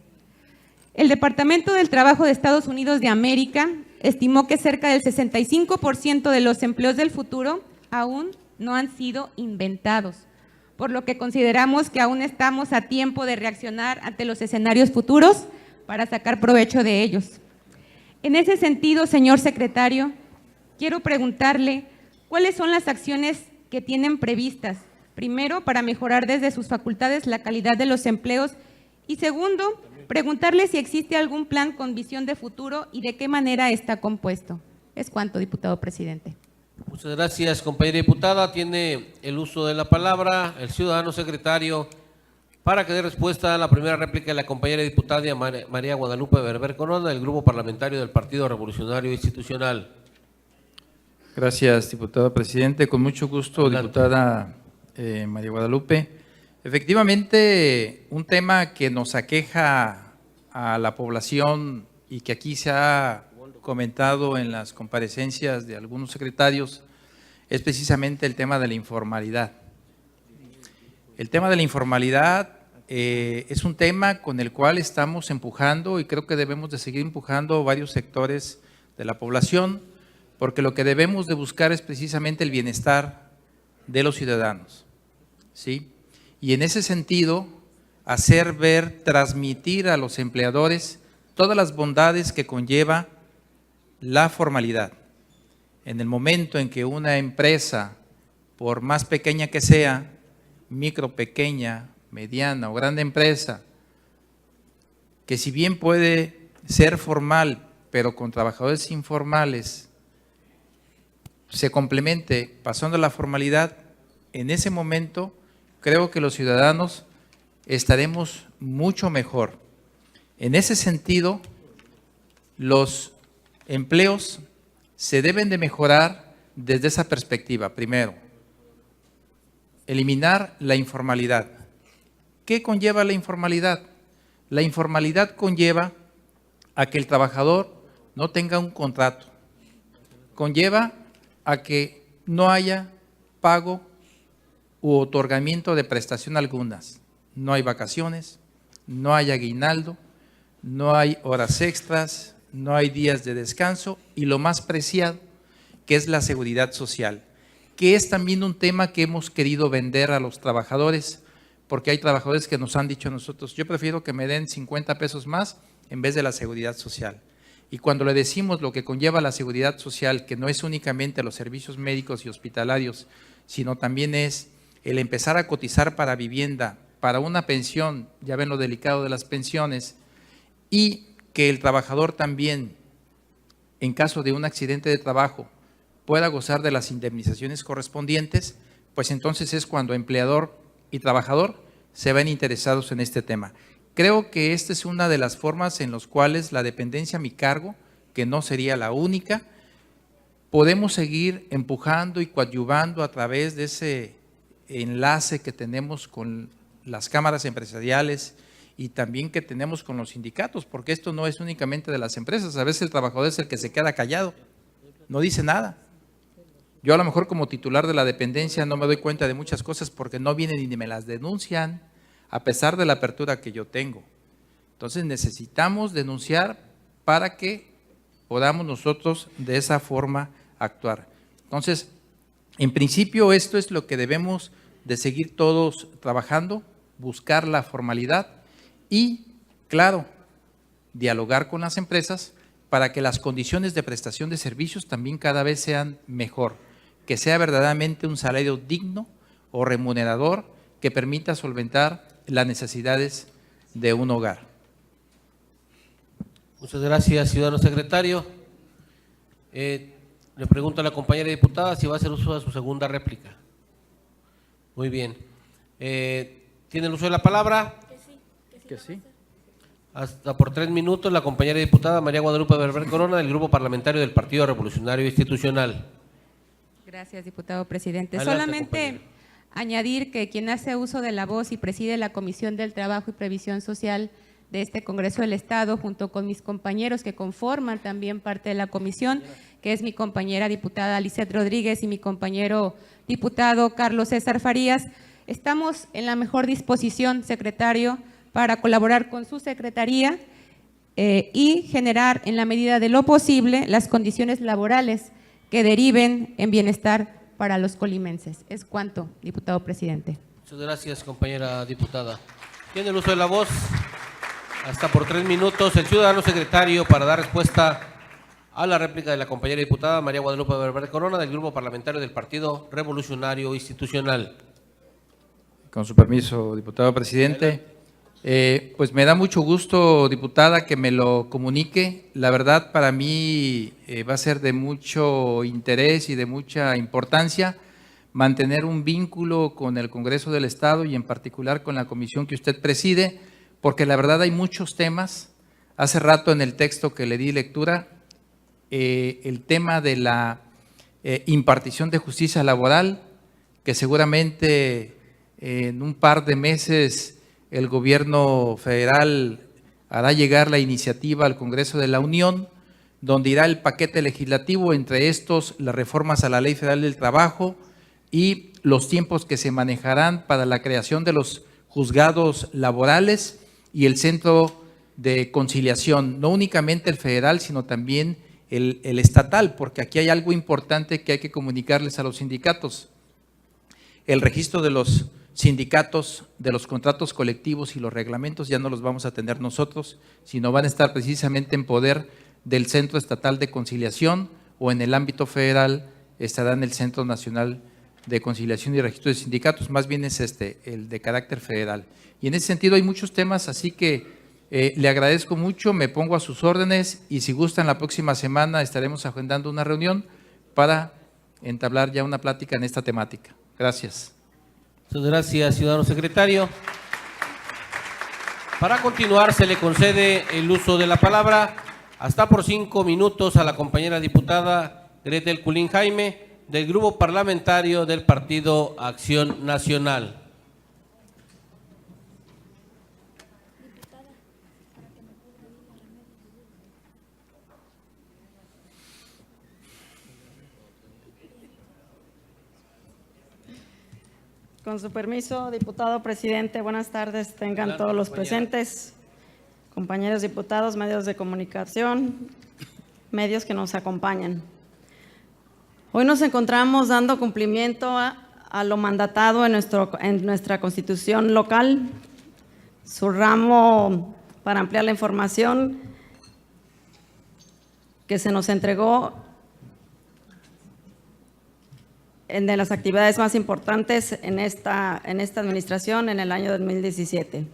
El Departamento del Trabajo de Estados Unidos de América estimó que cerca del 65% de los empleos del futuro aún no han sido inventados, por lo que consideramos que aún estamos a tiempo de reaccionar ante los escenarios futuros para sacar provecho de ellos. En ese sentido, señor secretario, quiero preguntarle cuáles son las acciones que tienen previstas, primero, para mejorar desde sus facultades la calidad de los empleos y segundo, preguntarle si existe algún plan con visión de futuro y de qué manera está compuesto. Es cuanto, diputado presidente. Muchas gracias, compañera diputada. Tiene el uso de la palabra el ciudadano secretario para que dé respuesta a la primera réplica de la compañera diputada María Guadalupe Berber Corona, del Grupo Parlamentario del Partido Revolucionario Institucional. Gracias, diputado presidente. Con mucho gusto, adelante, diputada María Guadalupe. Efectivamente, un tema que nos aqueja a la población y que aquí se ha comentado en las comparecencias de algunos secretarios es precisamente el tema de la informalidad. El tema de la informalidad es un tema con el cual estamos empujando y creo que debemos de seguir empujando varios sectores de la población, porque lo que debemos de buscar es precisamente el bienestar de los ciudadanos, ¿sí? Y en ese sentido, hacer ver, transmitir a los empleadores todas las bondades que conlleva la formalidad. En el momento en que una empresa, por más pequeña que sea, micro, pequeña, mediana o grande empresa, que si bien puede ser formal, pero con trabajadores informales, se complemente pasando a la formalidad, en ese momento creo que los ciudadanos estaremos mucho mejor. En ese sentido, los empleos se deben de mejorar desde esa perspectiva. Primero, eliminar la informalidad. ¿Qué conlleva la informalidad? La informalidad conlleva a que el trabajador no tenga un contrato, conlleva a que no haya pago u otorgamiento de prestación algunas. No hay vacaciones, no hay aguinaldo, no hay horas extras, no hay días de descanso y lo más preciado, que es la seguridad social, que es también un tema que hemos querido vender a los trabajadores, porque hay trabajadores que nos han dicho a nosotros, yo prefiero que me den 50 pesos más en vez de la seguridad social. Y cuando le decimos lo que conlleva la seguridad social, que no es únicamente los servicios médicos y hospitalarios, sino también es el empezar a cotizar para vivienda, para una pensión, ya ven lo delicado de las pensiones, y que el trabajador también, en caso de un accidente de trabajo, pueda gozar de las indemnizaciones correspondientes, pues entonces es cuando empleador y trabajador se ven interesados en este tema. Creo que esta es una de las formas en las cuales la dependencia a mi cargo, que no sería la única, podemos seguir empujando y coadyuvando a través de ese enlace que tenemos con las cámaras empresariales y también que tenemos con los sindicatos, porque esto no es únicamente de las empresas, a veces el trabajador es el que se queda callado, no dice nada. Yo a lo mejor como titular de la dependencia no me doy cuenta de muchas cosas porque no vienen ni me las denuncian, a pesar de la apertura que yo tengo. Entonces necesitamos denunciar para que podamos nosotros de esa forma actuar. Entonces, en principio esto es lo que debemos de seguir todos trabajando, buscar la formalidad y, claro, dialogar con las empresas para que las condiciones de prestación de servicios también cada vez sean mejor, que sea verdaderamente un salario digno o remunerador que permita solventar las necesidades de un hogar. Muchas gracias, ciudadano secretario. Le pregunto a la compañera diputada si va a hacer uso de su segunda réplica. Muy bien. ¿Tiene el uso de la palabra? Que sí. Hasta por 3 minutos la compañera diputada María Guadalupe Berber Corona del Grupo Parlamentario del Partido Revolucionario Institucional. Gracias, diputado presidente. Adelante, Solamente compañera. añadir que quien hace uso de la voz y preside la Comisión del Trabajo y Previsión Social de este Congreso del Estado, junto con mis compañeros que conforman también parte de la comisión, que es mi compañera diputada Lisette Rodríguez y mi compañero diputado Carlos César Farías, estamos en la mejor disposición, secretario, para colaborar con su secretaría y generar en la medida de lo posible las condiciones laborales que deriven en bienestar para los colimenses. Es cuanto, diputado presidente. Muchas gracias, compañera diputada. Tiene el uso de la voz hasta por 3 minutos el ciudadano secretario para dar respuesta a la réplica de la compañera diputada María Guadalupe Berber Corona del Grupo Parlamentario del Partido Revolucionario Institucional. Con su permiso, diputado presidente. Pues me da mucho gusto, diputada, que me lo comunique. La verdad, para mí va a ser de mucho interés y de mucha importancia mantener un vínculo con el Congreso del Estado y en particular con la comisión que usted preside, porque la verdad hay muchos temas. Hace rato en el texto que le di lectura, el tema de la impartición de justicia laboral, que seguramente en un par de meses el gobierno federal hará llegar la iniciativa al Congreso de la Unión, donde irá el paquete legislativo, entre estos las reformas a la Ley Federal del Trabajo y los tiempos que se manejarán para la creación de los juzgados laborales y el centro de conciliación, no únicamente el federal, sino también el estatal, porque aquí hay algo importante que hay que comunicarles a los sindicatos. El registro de los sindicatos, de los contratos colectivos y los reglamentos ya no los vamos a tener nosotros, sino van a estar precisamente en poder del Centro Estatal de Conciliación o en el ámbito federal estará en el Centro Nacional de Conciliación y Registro de Sindicatos, más bien es el de carácter federal. Y en ese sentido hay muchos temas, así que le agradezco mucho, me pongo a sus órdenes y si gustan la próxima semana estaremos agendando una reunión para entablar ya una plática en esta temática. Gracias. Muchas gracias, ciudadano secretario. Para continuar, se le concede el uso de la palabra hasta por 5 minutos a la compañera diputada Gretel Culín Jaime del Grupo Parlamentario del Partido Acción Nacional. Con su permiso, diputado presidente, buenas tardes, tengan Adelante, todos los compañera. presentes, compañeros diputados, medios de comunicación, medios que nos acompañan. Hoy nos encontramos dando cumplimiento a lo mandatado en nuestra Constitución local. Su ramo, para ampliar la información, que se nos entregó de las actividades más importantes en esta administración en el año 2017.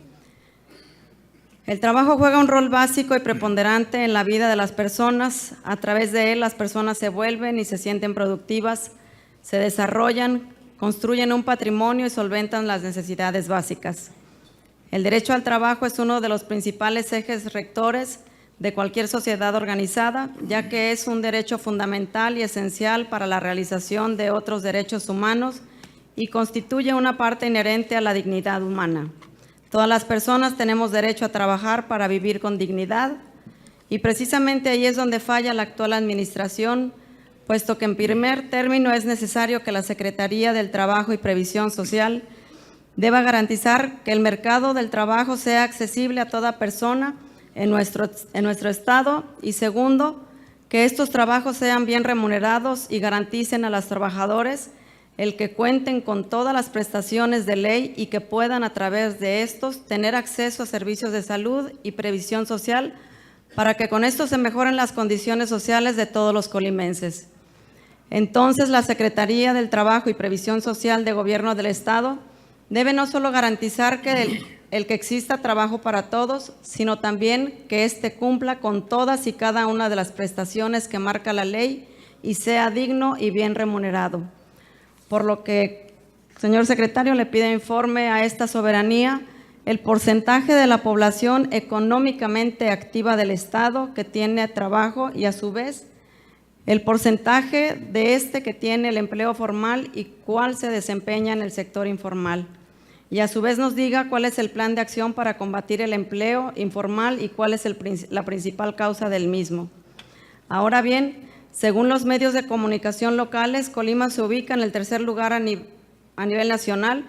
El trabajo juega un rol básico y preponderante en la vida de las personas. A través de él, las personas se vuelven y se sienten productivas, se desarrollan, construyen un patrimonio y solventan las necesidades básicas. El derecho al trabajo es uno de los principales ejes rectores de cualquier sociedad organizada, ya que es un derecho fundamental y esencial para la realización de otros derechos humanos y constituye una parte inherente a la dignidad humana. Todas las personas tenemos derecho a trabajar para vivir con dignidad y precisamente ahí es donde falla la actual administración, puesto que en primer término es necesario que la Secretaría del Trabajo y Previsión Social deba garantizar que el mercado del trabajo sea accesible a toda persona en nuestro estado y segundo, que estos trabajos sean bien remunerados y garanticen a los trabajadores el que cuenten con todas las prestaciones de ley y que puedan a través de estos tener acceso a servicios de salud y previsión social para que con esto se mejoren las condiciones sociales de todos los colimenses. Entonces, la Secretaría del Trabajo y Previsión Social de Gobierno del Estado debe no solo garantizar que el que exista trabajo para todos, sino también que éste cumpla con todas y cada una de las prestaciones que marca la ley y sea digno y bien remunerado. Por lo que, señor secretario, le pido informe a esta soberanía el porcentaje de la población económicamente activa del Estado que tiene trabajo y a su vez el porcentaje de que tiene el empleo formal y cuál se desempeña en el sector informal. Y a su vez nos diga cuál es el plan de acción para combatir el empleo informal y cuál es la principal causa del mismo. Ahora bien, según los medios de comunicación locales, Colima se ubica en el tercer lugar a nivel nacional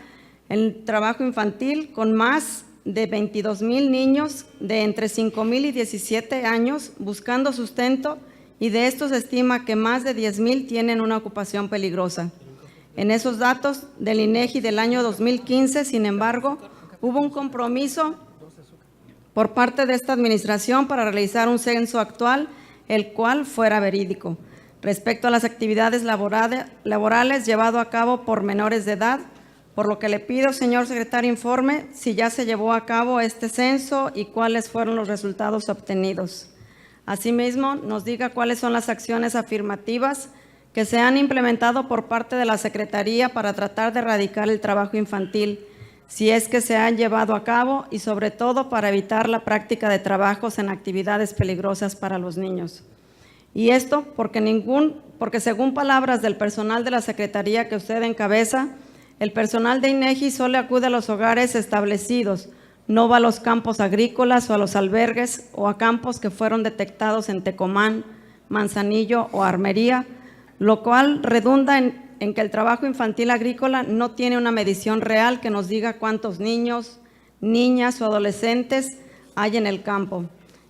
en trabajo infantil, con más de 22,000 niños de entre 5,000 y 17 años buscando sustento y de estos se estima que más de 10,000 tienen una ocupación peligrosa. En esos datos del INEGI del año 2015, sin embargo, hubo un compromiso por parte de esta administración para realizar un censo actual, el cual fuera verídico. Respecto a las actividades laborales llevado a cabo por menores de edad, por lo que le pido, señor secretario, informe si ya se llevó a cabo este censo y cuáles fueron los resultados obtenidos. Asimismo, nos diga cuáles son las acciones afirmativas que se han implementado por parte de la Secretaría para tratar de erradicar el trabajo infantil, si es que se han llevado a cabo y sobre todo para evitar la práctica de trabajos en actividades peligrosas para los niños. Y esto porque según palabras del personal de la Secretaría que usted encabeza, el personal de INEGI solo acude a los hogares establecidos, no va a los campos agrícolas o a los albergues o a campos que fueron detectados en Tecomán, Manzanillo o Armería, lo cual redunda en que el trabajo infantil agrícola no tiene una medición real que nos diga cuántos niños, niñas o adolescentes hay en el campo.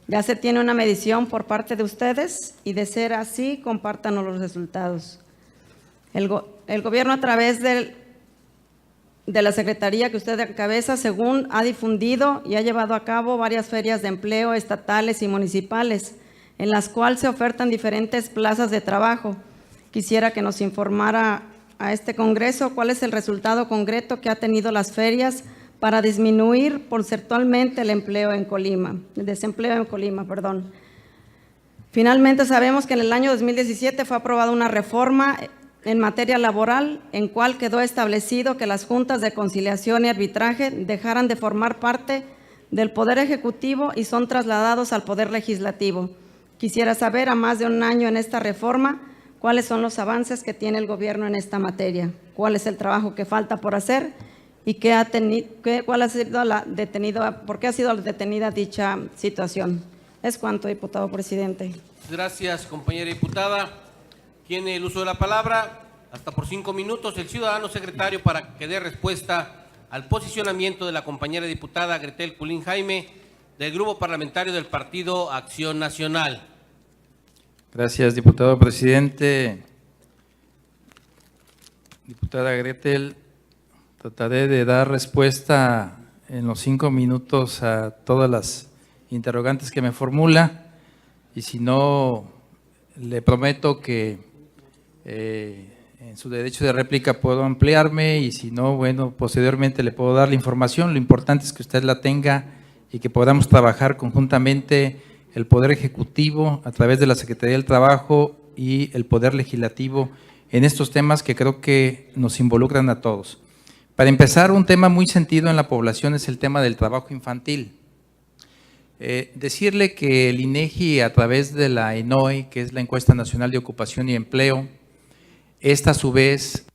Ya se tiene una medición por parte de ustedes y de ser así, compártanos los resultados. El gobierno a través de la Secretaría que usted encabeza, según ha difundido y ha llevado a cabo varias ferias de empleo estatales y municipales, en las cuales se ofertan diferentes plazas de trabajo. Quisiera que nos informara a este Congreso cuál es el resultado concreto que ha tenido las ferias para disminuir porcentualmente el desempleo en Colima. Finalmente, sabemos que en el año 2017 fue aprobada una reforma en materia laboral, en cual quedó establecido que las juntas de conciliación y arbitraje dejaran de formar parte del Poder Ejecutivo y son trasladados al Poder Legislativo. Quisiera saber, a más de un año en esta reforma, cuáles son los avances que tiene el gobierno en esta materia, cuál es el trabajo que falta por hacer y por qué ha sido detenida dicha situación. Es cuanto, diputado presidente. Gracias, compañera diputada. Tiene el uso de la palabra, hasta por 5 minutos, el ciudadano secretario para que dé respuesta al posicionamiento de la compañera diputada Gretel Culín Jaime del Grupo Parlamentario del Partido Acción Nacional. Gracias, diputado presidente. Diputada Gretel, trataré de dar respuesta en los 5 minutos a todas las interrogantes que me formula y si no le prometo que en su derecho de réplica puedo ampliarme y si no, bueno, posteriormente le puedo dar la información. Lo importante es que usted la tenga y que podamos trabajar conjuntamente el Poder Ejecutivo a través de la Secretaría del Trabajo y el Poder Legislativo en estos temas que creo que nos involucran a todos. Para empezar, un tema muy sentido en la población es el tema del trabajo infantil. Decirle que el INEGI, a través de la ENOE, que es la Encuesta Nacional de Ocupación y Empleo, esta a su vez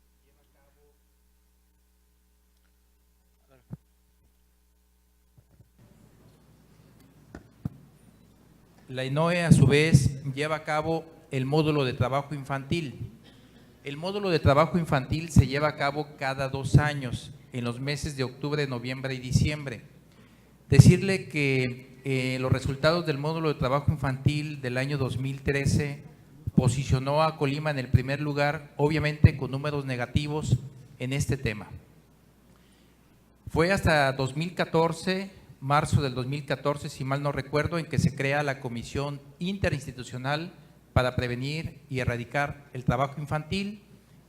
la ENOE a su vez lleva a cabo el módulo de trabajo infantil. El módulo de trabajo infantil se lleva a cabo cada 2 años, en los meses de octubre, noviembre y diciembre. Decirle que los resultados del módulo de trabajo infantil del año 2013 posicionó a Colima en el primer lugar, obviamente con números negativos en este tema. Fue hasta 2014, marzo del 2014, si mal no recuerdo, en que se crea la Comisión Interinstitucional para prevenir y erradicar el trabajo infantil,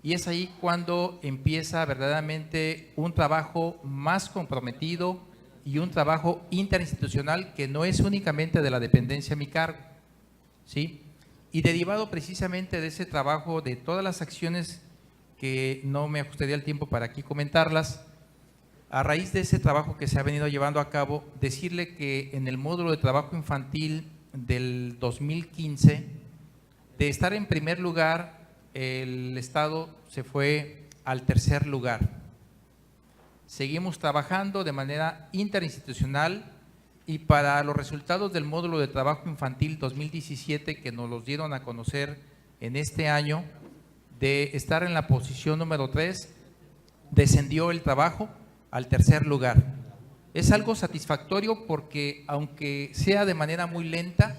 y es ahí cuando empieza verdaderamente un trabajo más comprometido y un trabajo interinstitucional que no es únicamente de la dependencia a mi cargo, ¿sí? Y derivado precisamente de ese trabajo, de todas las acciones que no me ajustaría el tiempo para aquí comentarlas, a raíz de ese trabajo que se ha venido llevando a cabo, decirle que en el módulo de trabajo infantil del 2015, de estar en primer lugar, el Estado se fue al tercer lugar. Seguimos trabajando de manera interinstitucional y para los resultados del módulo de trabajo infantil 2017, que nos los dieron a conocer en este año, de estar en la posición número 3, descendió el trabajo al tercer lugar. Es algo satisfactorio porque, aunque sea de manera muy lenta,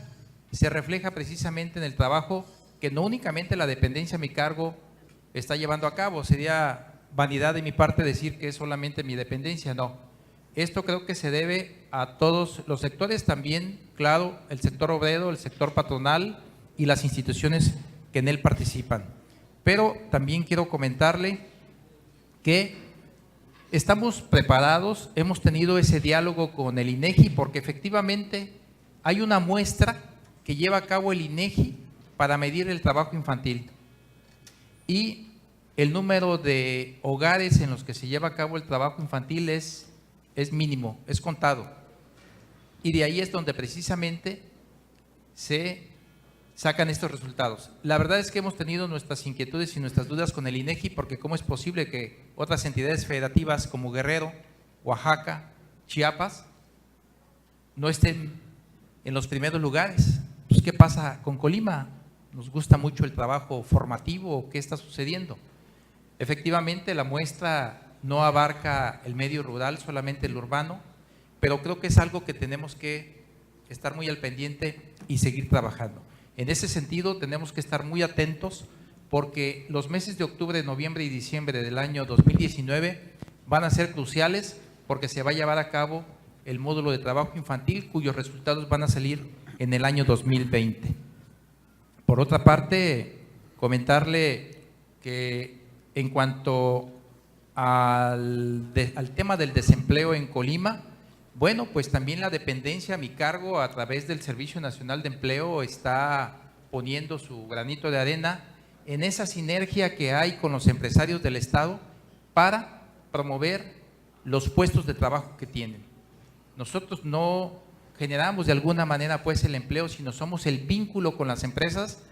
se refleja precisamente en el trabajo que no únicamente la dependencia a mi cargo está llevando a cabo. Sería vanidad de mi parte decir que es solamente mi dependencia, no. Esto creo que se debe a todos los sectores también, claro, el sector obrero, el sector patronal y las instituciones que en él participan. Pero también quiero comentarle que estamos preparados, hemos tenido ese diálogo con el INEGI porque efectivamente hay una muestra que lleva a cabo el INEGI para medir el trabajo infantil y el número de hogares en los que se lleva a cabo el trabajo infantil es mínimo, es contado. Y de ahí es donde precisamente se sacan estos resultados. La verdad es que hemos tenido nuestras inquietudes y nuestras dudas con el INEGI porque cómo es posible que otras entidades federativas como Guerrero, Oaxaca, Chiapas no estén en los primeros lugares. Pues, ¿qué pasa con Colima? ¿Nos gusta mucho el trabajo formativo? ¿Qué está sucediendo? Efectivamente, la muestra no abarca el medio rural, solamente el urbano, pero creo que es algo que tenemos que estar muy al pendiente y seguir trabajando. En ese sentido, tenemos que estar muy atentos porque los meses de octubre, noviembre y diciembre del año 2019 van a ser cruciales porque se va a llevar a cabo el módulo de trabajo infantil cuyos resultados van a salir en el año 2020. Por otra parte, comentarle que en cuanto al tema del desempleo en Colima, bueno, pues también la dependencia a mi cargo a través del Servicio Nacional de Empleo está poniendo su granito de arena en esa sinergia que hay con los empresarios del Estado para promover los puestos de trabajo que tienen. Nosotros no generamos de alguna manera pues el empleo, sino somos el vínculo con las empresas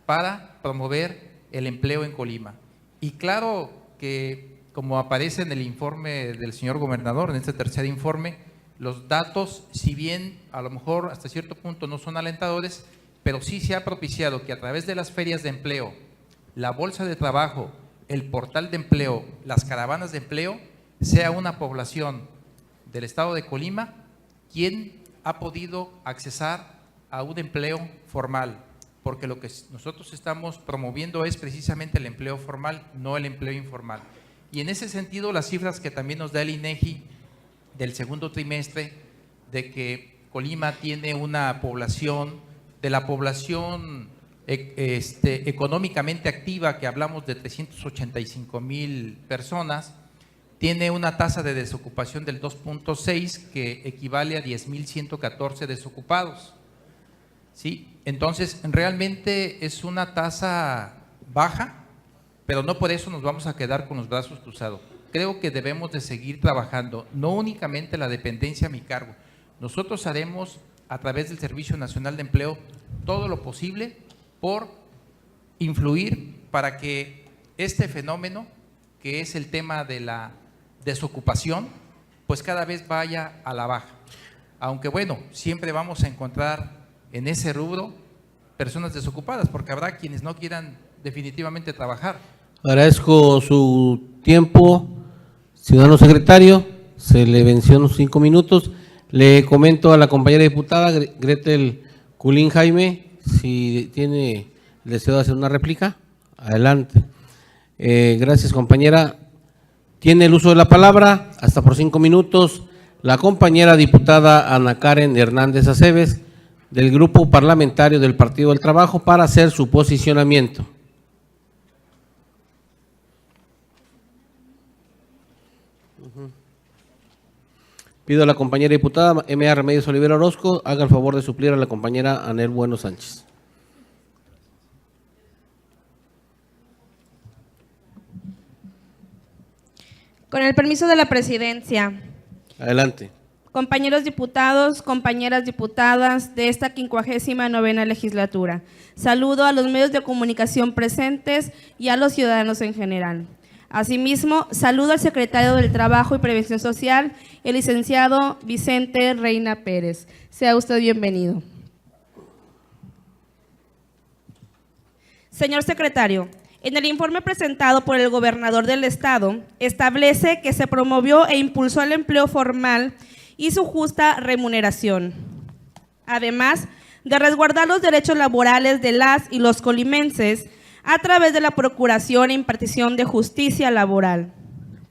para promover el empleo en Colima. Y claro que, como aparece en el informe del señor gobernador, en este tercer informe, los datos, si bien a lo mejor hasta cierto punto no son alentadores, pero sí se ha propiciado que a través de las ferias de empleo, la bolsa de trabajo, el portal de empleo, las caravanas de empleo, sea una población del estado de Colima quien ha podido accesar a un empleo formal, porque lo que nosotros estamos promoviendo es precisamente el empleo formal, no el empleo informal. Y en ese sentido, las cifras que también nos da el INEGI del segundo trimestre, de que Colima tiene una población, de la población económicamente activa, que hablamos de 385,000 personas, tiene una tasa de desocupación del 2.6, que equivale a 10,114 desocupados. ¿Sí? Entonces, realmente es una tasa baja, pero no por eso nos vamos a quedar con los brazos cruzados. Creo que debemos de seguir trabajando, no únicamente la dependencia a mi cargo. Nosotros haremos, a través del Servicio Nacional de Empleo, todo lo posible por influir para que este fenómeno, que es el tema de la desocupación, pues cada vez vaya a la baja. Aunque bueno, siempre vamos a encontrar en ese rubro personas desocupadas, porque habrá quienes no quieran definitivamente trabajar. Agradezco su tiempo, ciudadano secretario. Se le venció unos 5 minutos. Le comento a la compañera diputada Gretel Culín Jaime, si tiene el deseo de hacer una réplica. Adelante. Gracias, compañera. Tiene el uso de la palabra, hasta por 5 minutos, la compañera diputada Ana Karen Hernández Aceves, del Grupo Parlamentario del Partido del Trabajo, para hacer su posicionamiento. Pido a la compañera diputada M.A. Remedios Olivera Orozco haga el favor de suplir a la compañera Anel Bueno Sánchez. Con el permiso de la presidencia. Adelante. Compañeros diputados, compañeras diputadas de esta 59ª legislatura, saludo a los medios de comunicación presentes y a los ciudadanos en general. Asimismo, saludo al secretario del Trabajo y Prevención Social, el licenciado Vicente Reina Pérez. Sea usted bienvenido. Señor secretario, en el informe presentado por el gobernador del estado, establece que se promovió e impulsó el empleo formal y su justa remuneración, además de resguardar los derechos laborales de las y los colimenses a través de la procuración e impartición de justicia laboral,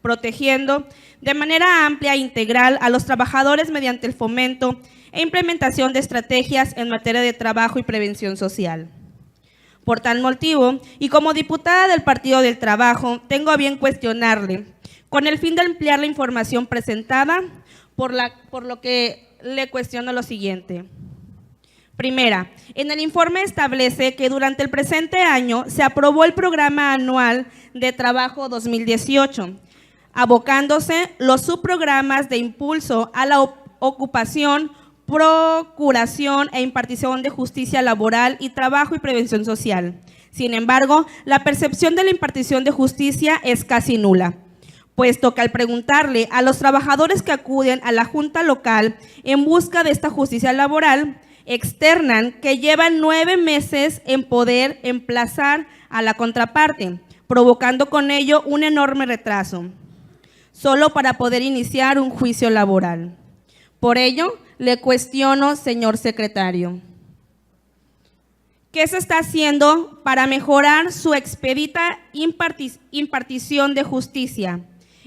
protegiendo de manera amplia e integral a los trabajadores mediante el fomento e implementación de estrategias en materia de trabajo y prevención social. Por tal motivo, y como diputada del Partido del Trabajo, tengo a bien cuestionarle, con el fin de ampliar la información presentada, por lo que le cuestiono lo siguiente. Primera, en el informe establece que durante el presente año se aprobó el Programa Anual de Trabajo 2018, abocándose los subprogramas de impulso a la ocupación, procuración e impartición de justicia laboral y trabajo y prevención social. Sin embargo, la percepción de la impartición de justicia es casi nula, puesto que al preguntarle a los trabajadores que acuden a la Junta Local en busca de esta justicia laboral, externan que llevan 9 meses en poder emplazar a la contraparte, provocando con ello un enorme retraso, solo para poder iniciar un juicio laboral. Por ello, le cuestiono, señor secretario, ¿qué se está haciendo para mejorar su expedita impartición de justicia?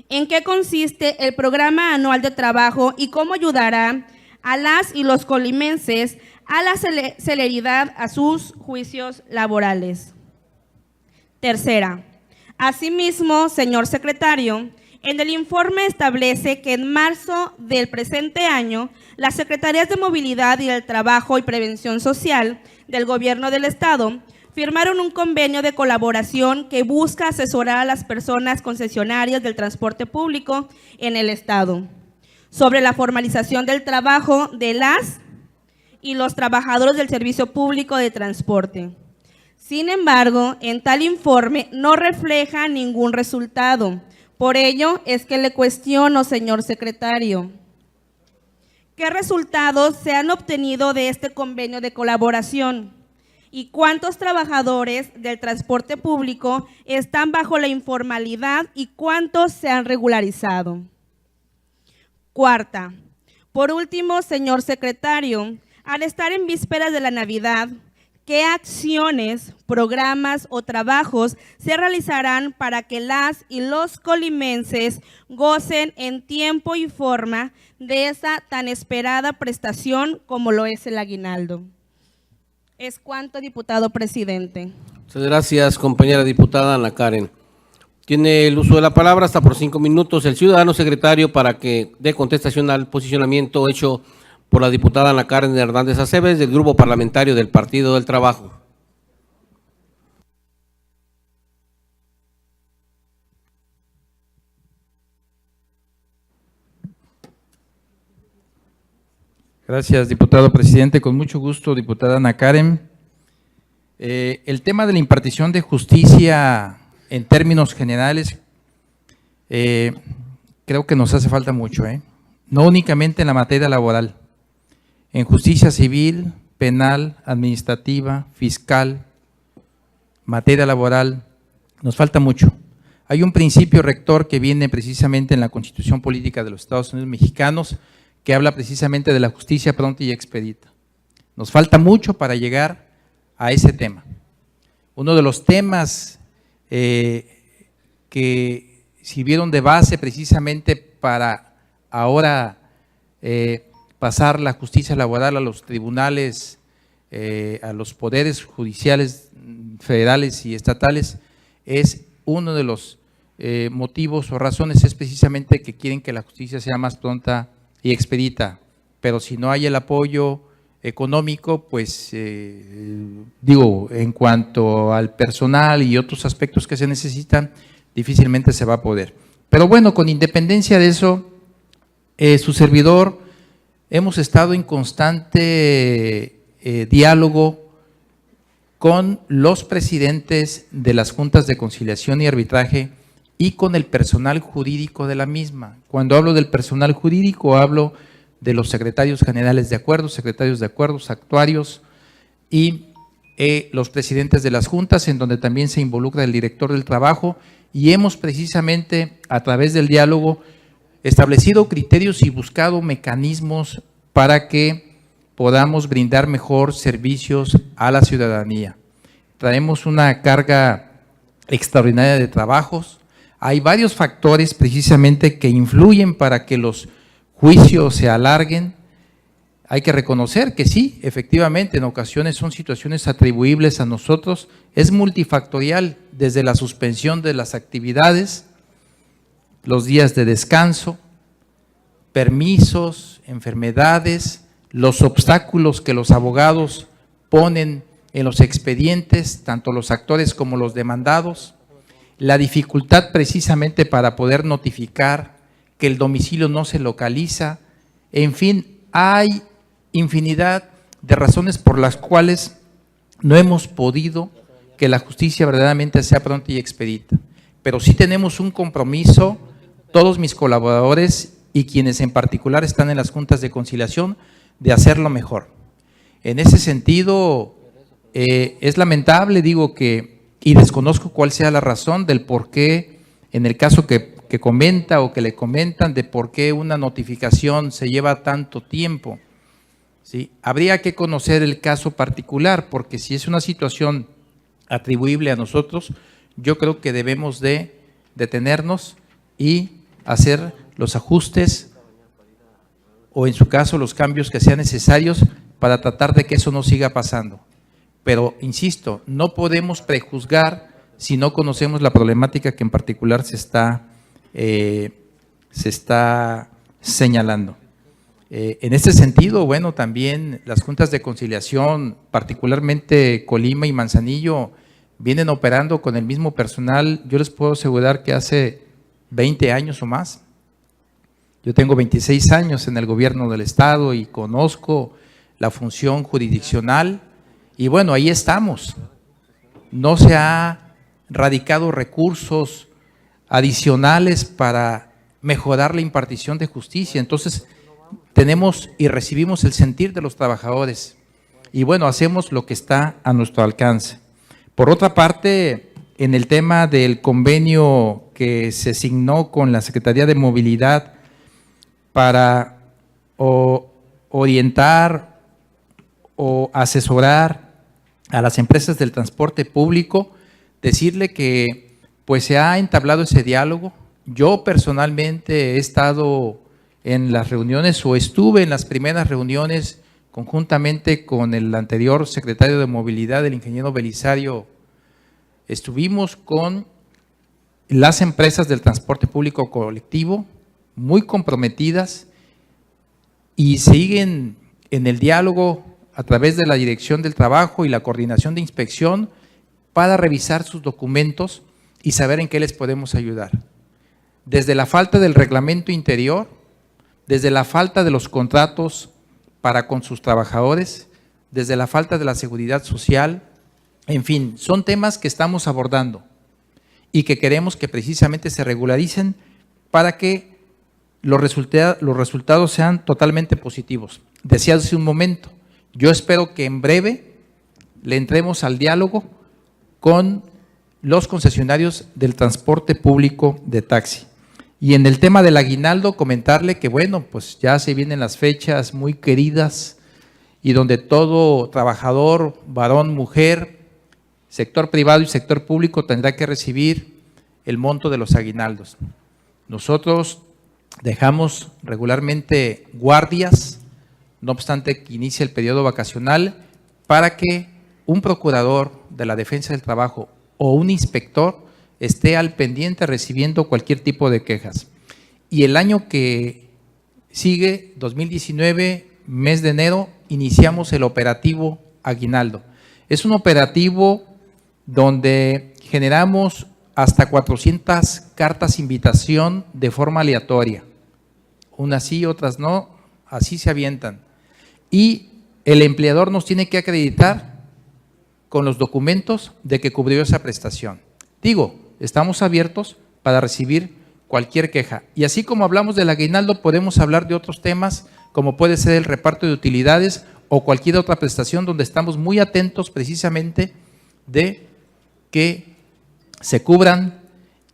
¿En qué consiste el Programa Anual de Trabajo y cómo ayudará a las y los colimenses a la celeridad a sus juicios laborales? Tercera, asimismo, señor secretario, en el informe establece que en marzo del presente año, las Secretarías de Movilidad y del Trabajo y Prevención Social del Gobierno del Estado firmaron un convenio de colaboración que busca asesorar a las personas concesionarias del transporte público en el Estado sobre la formalización del trabajo de las y los trabajadores del servicio público de transporte. Sin embargo, en tal informe no refleja ningún resultado. Por ello es que le cuestiono, señor secretario, ¿qué resultados se han obtenido de este convenio de colaboración? ¿Y cuántos trabajadores del transporte público están bajo la informalidad y cuántos se han regularizado? Cuarta, por último, señor secretario, al estar en vísperas de la Navidad, ¿qué acciones, programas o trabajos se realizarán para que las y los colimenses gocen en tiempo y forma de esa tan esperada prestación como lo es el aguinaldo? Es cuanto, diputado presidente. Muchas gracias, compañera diputada Ana Karen. Tiene el uso de la palabra hasta por 5 minutos el ciudadano secretario para que dé contestación al posicionamiento hecho por la diputada Ana Karen Hernández Aceves del Grupo Parlamentario del Partido del Trabajo. Gracias, diputado presidente. Con mucho gusto, diputada Ana Karen. El tema de la impartición de justicia en términos generales, creo que nos hace falta mucho, no únicamente en la materia laboral, en justicia civil, penal, administrativa, fiscal, materia laboral, nos falta mucho. Hay un principio rector que viene precisamente en la Constitución Política de los Estados Unidos Mexicanos, que habla precisamente de la justicia pronta y expedita. Nos falta mucho para llegar a ese tema. Uno de los temas que sirvieron de base precisamente para ahora pasar la justicia laboral a los tribunales, a los poderes judiciales federales y estatales, es uno de los motivos o razones es precisamente que quieren que la justicia sea más pronta y expedita, pero si no hay el apoyo económico, pues en cuanto al personal y otros aspectos que se necesitan, difícilmente se va a poder. Pero bueno, con independencia de eso, su servidor hemos estado en constante diálogo con los presidentes de las juntas de conciliación y arbitraje y con el personal jurídico de la misma. Cuando hablo del personal jurídico, hablo de los secretarios generales de acuerdos, secretarios de acuerdos, actuarios y los presidentes de las juntas, en donde también se involucra el director del trabajo, y hemos precisamente a través del diálogo establecido criterios y buscado mecanismos para que podamos brindar mejor servicios a la ciudadanía. Traemos una carga extraordinaria de trabajos. Hay varios factores precisamente que influyen para que los juicios se alarguen. Hay que reconocer que sí, efectivamente, en ocasiones son situaciones atribuibles a nosotros. Es multifactorial, desde la suspensión de las actividades, los días de descanso, permisos, enfermedades, los obstáculos que los abogados ponen en los expedientes, tanto los actores como los demandados, la dificultad precisamente para poder notificar que el domicilio no se localiza, en fin, hay infinidad de razones por las cuales no hemos podido que la justicia verdaderamente sea pronta y expedita. Pero sí tenemos un compromiso, todos mis colaboradores y quienes en particular están en las juntas de conciliación, de hacerlo mejor. En ese sentido, es lamentable, y desconozco cuál sea la razón del por qué, en el caso que comenta o que le comentan, de por qué una notificación se lleva tanto tiempo. ¿Sí? Habría que conocer el caso particular, porque si es una situación atribuible a nosotros, yo creo que debemos de detenernos y hacer los ajustes o en su caso los cambios que sean necesarios para tratar de que eso no siga pasando. Pero, insisto, no podemos prejuzgar si no conocemos la problemática que en particular se está señalando. En este sentido, bueno, también las juntas de conciliación, particularmente Colima y Manzanillo, vienen operando con el mismo personal. Yo les puedo asegurar que hace 20 años o más. Yo tengo 26 años en el gobierno del estado y conozco la función jurisdiccional y bueno, ahí estamos. No se ha radicado recursos adicionales para mejorar la impartición de justicia. Entonces, tenemos y recibimos el sentir de los trabajadores y bueno, hacemos lo que está a nuestro alcance. Por otra parte, en el tema del convenio que se signó con la Secretaría de Movilidad para orientar o asesorar a las empresas del transporte público, decirle que pues se ha entablado ese diálogo. Yo personalmente he estado en las reuniones o estuve en las primeras reuniones conjuntamente con el anterior secretario de Movilidad, el ingeniero Belisario, estuvimos con las empresas del transporte público colectivo muy comprometidas y siguen en el diálogo a través de la Dirección del Trabajo y la Coordinación de Inspección para revisar sus documentos y saber en qué les podemos ayudar. Desde la falta del reglamento interior, desde la falta de los contratos para con sus trabajadores, desde la falta de la seguridad social, en fin, son temas que estamos abordando y que queremos que precisamente se regularicen para que los resultados sean totalmente positivos. Decía hace un momento, yo espero que en breve le entremos al diálogo con los concesionarios del transporte público de taxi. Y en el tema del aguinaldo, comentarle que bueno, pues ya se vienen las fechas muy queridas y donde todo trabajador, varón, mujer, sector privado y sector público tendrá que recibir el monto de los aguinaldos. Nosotros dejamos regularmente guardias, no obstante que inicie el periodo vacacional, para que un procurador de la Defensa del Trabajo o un inspector esté al pendiente recibiendo cualquier tipo de quejas. Y el año que sigue, 2019, mes de enero, iniciamos el operativo Aguinaldo. Es un operativo donde generamos hasta 400 cartas invitación de forma aleatoria. Unas sí, otras no, así se avientan. Y el empleador nos tiene que acreditar con los documentos de que cubrió esa prestación. Digo, estamos abiertos para recibir cualquier queja. Y así como hablamos del aguinaldo, podemos hablar de otros temas, como puede ser el reparto de utilidades o cualquier otra prestación donde estamos muy atentos precisamente de que se cubran,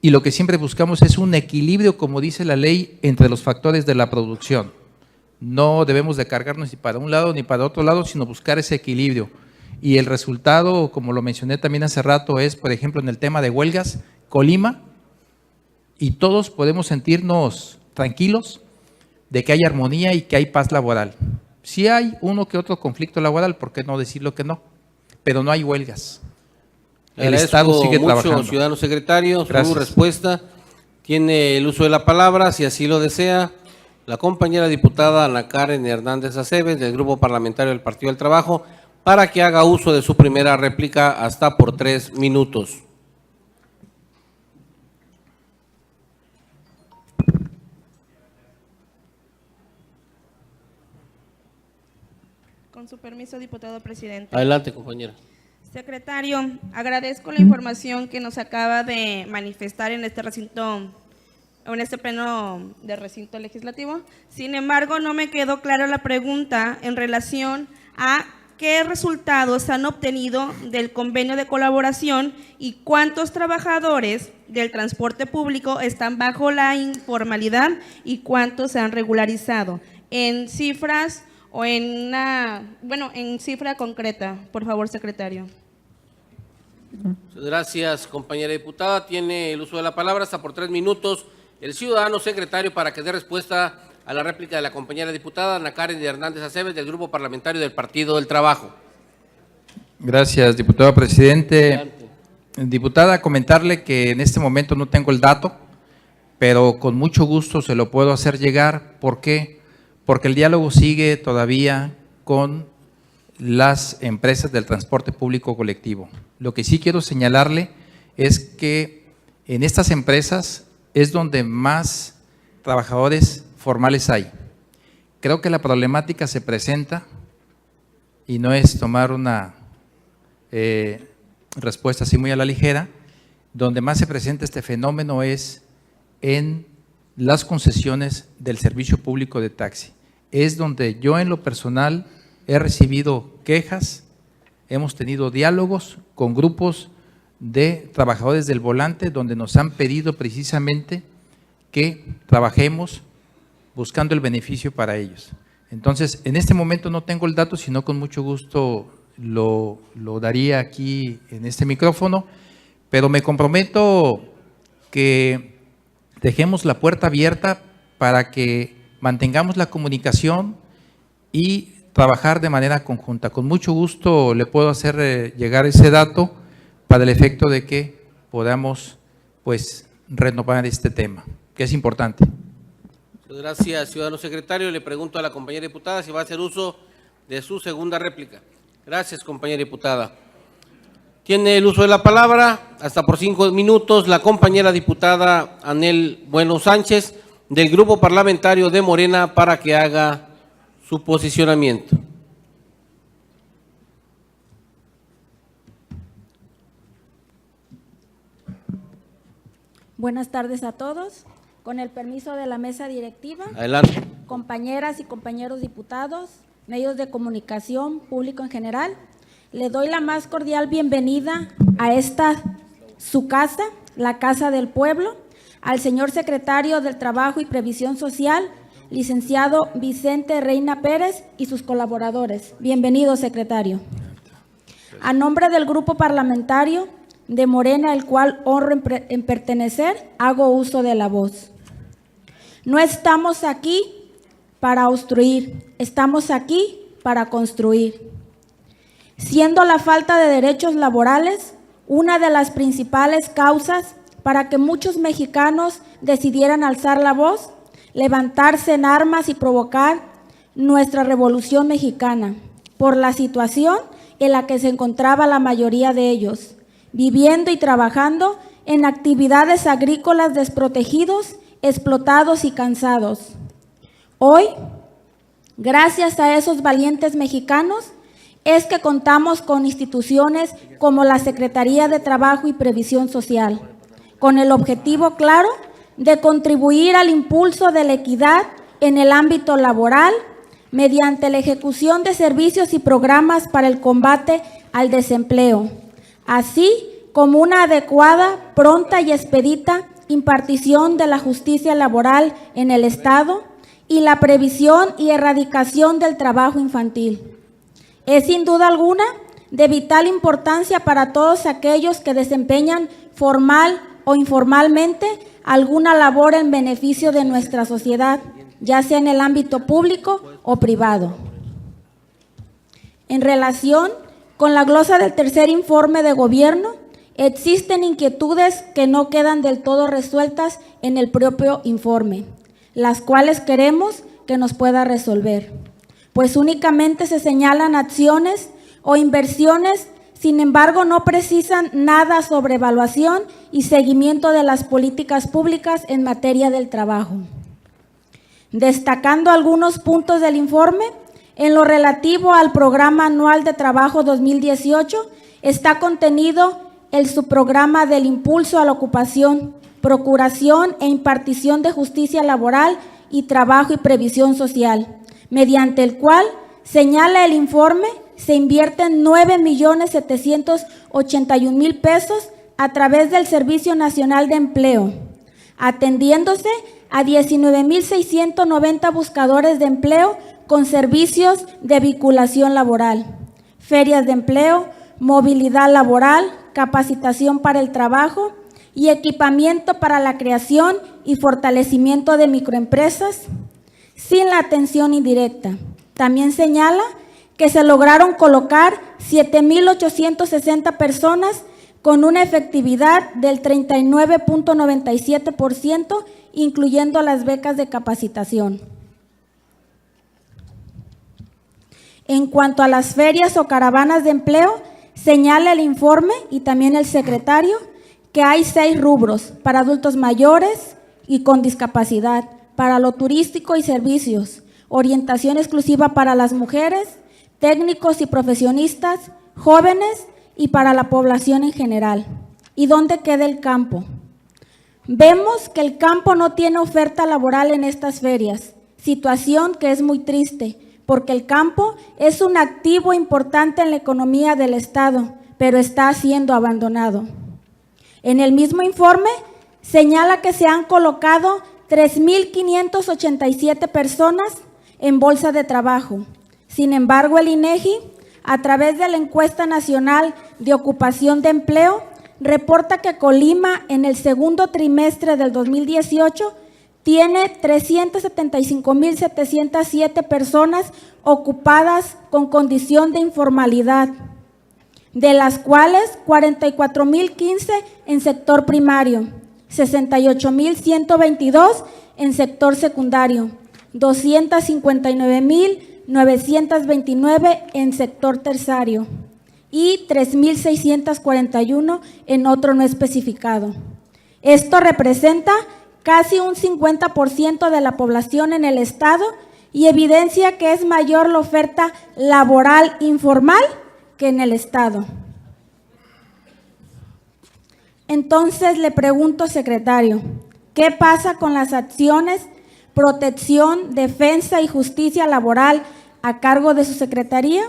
y lo que siempre buscamos es un equilibrio, como dice la ley, entre los factores de la producción. No debemos de cargarnos ni para un lado ni para otro lado, sino buscar ese equilibrio. Y el resultado, como lo mencioné también hace rato, es, por ejemplo, en el tema de huelgas, Colima, y todos podemos sentirnos tranquilos de que hay armonía y que hay paz laboral. Sí hay uno que otro conflicto laboral, ¿por qué no decirlo que no? Pero no hay huelgas. El Estado sigue trabajando. Ciudadano secretario, Gracias. su respuesta. Tiene el uso de la palabra, si así lo desea, la compañera diputada Ana Karen Hernández Aceves, del Grupo Parlamentario del Partido del Trabajo, para que haga uso de su primera réplica hasta por 3 minutos. Con su permiso, diputado presidente. Adelante, compañera. Secretario, agradezco la información que nos acaba de manifestar en este recinto, en este pleno de recinto legislativo. Sin embargo, no me quedó clara la pregunta en relación a qué resultados han obtenido del convenio de colaboración y cuántos trabajadores del transporte público están bajo la informalidad y cuántos se han regularizado. En cifras o en en cifra concreta, por favor, secretario. Gracias, compañera diputada. Tiene el uso de la palabra hasta por 3 minutos el ciudadano secretario para que dé respuesta a la réplica de la compañera diputada Ana Karen Hernández Aceves, del Grupo Parlamentario del Partido del Trabajo. Gracias, diputado presidente. Adelante. Diputada, comentarle que en este momento no tengo el dato, pero con mucho gusto se lo puedo hacer llegar. ¿Por qué? Porque el diálogo sigue todavía con las empresas del transporte público colectivo. Lo que sí quiero señalarle es que en estas empresas es donde más trabajadores formales hay. Creo que la problemática se presenta, y no es tomar una respuesta así muy a la ligera, donde más se presenta este fenómeno es en las concesiones del servicio público de taxi. Es donde yo en lo personal he recibido quejas, hemos tenido diálogos con grupos de trabajadores del volante donde nos han pedido precisamente que trabajemos buscando el beneficio para ellos. Entonces, en este momento no tengo el dato, sino con mucho gusto lo daría aquí en este micrófono, pero me comprometo que dejemos la puerta abierta para que mantengamos la comunicación y trabajar de manera conjunta. Con mucho gusto le puedo hacer llegar ese dato para el efecto de que podamos pues renovar este tema, que es importante. Gracias, ciudadano secretario. Le pregunto a la compañera diputada si va a hacer uso de su segunda réplica. Gracias, compañera diputada. Tiene el uso de la palabra, hasta por 5 minutos, la compañera diputada Anel Bueno Sánchez, del Grupo Parlamentario de Morena, para que haga su posicionamiento. Buenas tardes a todos. Con el permiso de la mesa directiva, Adelante. compañeras y compañeros diputados, medios de comunicación, público en general, le doy la más cordial bienvenida a esta su casa, la Casa del Pueblo, al señor secretario del Trabajo y Previsión Social, licenciado Vicente Reina Pérez, y sus colaboradores. Bienvenido, secretario. A nombre del grupo parlamentario de Morena, el cual honro en pertenecer, hago uso de la voz. No estamos aquí para obstruir, estamos aquí para construir. Siendo la falta de derechos laborales una de las principales causas para que muchos mexicanos decidieran alzar la voz, levantarse en armas y provocar nuestra revolución mexicana, por la situación en la que se encontraba la mayoría de ellos, viviendo y trabajando en actividades agrícolas, desprotegidos, explotados y cansados. Hoy, gracias a esos valientes mexicanos, es que contamos con instituciones como la Secretaría de Trabajo y Previsión Social, con el objetivo claro de contribuir al impulso de la equidad en el ámbito laboral mediante la ejecución de servicios y programas para el combate al desempleo, así como una adecuada, pronta y expedita impartición de la justicia laboral en el Estado y la previsión y erradicación del trabajo infantil. Es sin duda alguna de vital importancia para todos aquellos que desempeñan formal o informalmente alguna labor en beneficio de nuestra sociedad, ya sea en el ámbito público o privado. En relación con la glosa del tercer informe de gobierno, existen inquietudes que no quedan del todo resueltas en el propio informe, las cuales queremos que nos pueda resolver, pues únicamente se señalan acciones o inversiones, sin embargo no precisan nada sobre evaluación y seguimiento de las políticas públicas en materia del trabajo. Destacando algunos puntos del informe, en lo relativo al Programa Anual de Trabajo 2018, está contenido el subprograma del impulso a la ocupación, procuración e impartición de justicia laboral y trabajo y previsión social, mediante el cual, señala el informe, se invierten 9.781.000 pesos a través del Servicio Nacional de Empleo, atendiéndose a 19.690 buscadores de empleo con servicios de vinculación laboral, ferias de empleo, movilidad laboral, capacitación para el trabajo y equipamiento para la creación y fortalecimiento de microempresas, sin la atención indirecta. También señala que se lograron colocar 7.860 personas con una efectividad del 39.97%, incluyendo las becas de capacitación. En cuanto a las ferias o caravanas de empleo, señala el informe y también el secretario que hay 6 rubros para adultos mayores y con discapacidad, para lo turístico y servicios, orientación exclusiva para las mujeres, técnicos y profesionistas, jóvenes y para la población en general. ¿Y dónde queda el campo? Vemos que el campo no tiene oferta laboral en estas ferias, situación que es muy triste, porque el campo es un activo importante en la economía del Estado, pero está siendo abandonado. En el mismo informe señala que se han colocado 3.587 personas en bolsa de trabajo. Sin embargo, el INEGI, a través de la Encuesta Nacional de Ocupación de Empleo, reporta que Colima en el segundo trimestre del 2018 tiene 375.707 personas ocupadas con condición de informalidad, de las cuales 44.015 en sector primario, 68.122 en sector secundario, 259.929 en sector terciario y 3.641 en otro no especificado. Esto representa casi un 50% de la población en el estado y evidencia que es mayor la oferta laboral informal que en el estado. Entonces le pregunto, secretario, ¿qué pasa con las acciones, protección, defensa y justicia laboral a cargo de su secretaría?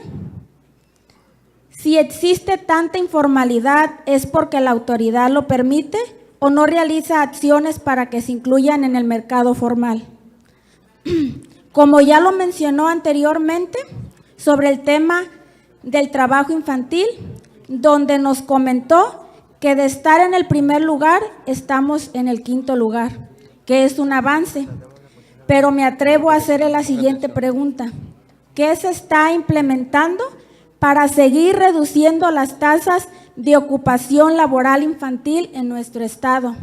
Si existe tanta informalidad, ¿es porque la autoridad lo permite o no realiza acciones para que se incluyan en el mercado formal? Como ya lo mencionó anteriormente, sobre el tema del trabajo infantil, donde nos comentó que de estar en el primer lugar, estamos en el quinto lugar, que es un avance. Pero me atrevo a hacerle la siguiente pregunta. ¿Qué se está implementando para seguir reduciendo las tasas de ocupación laboral infantil en nuestro estado?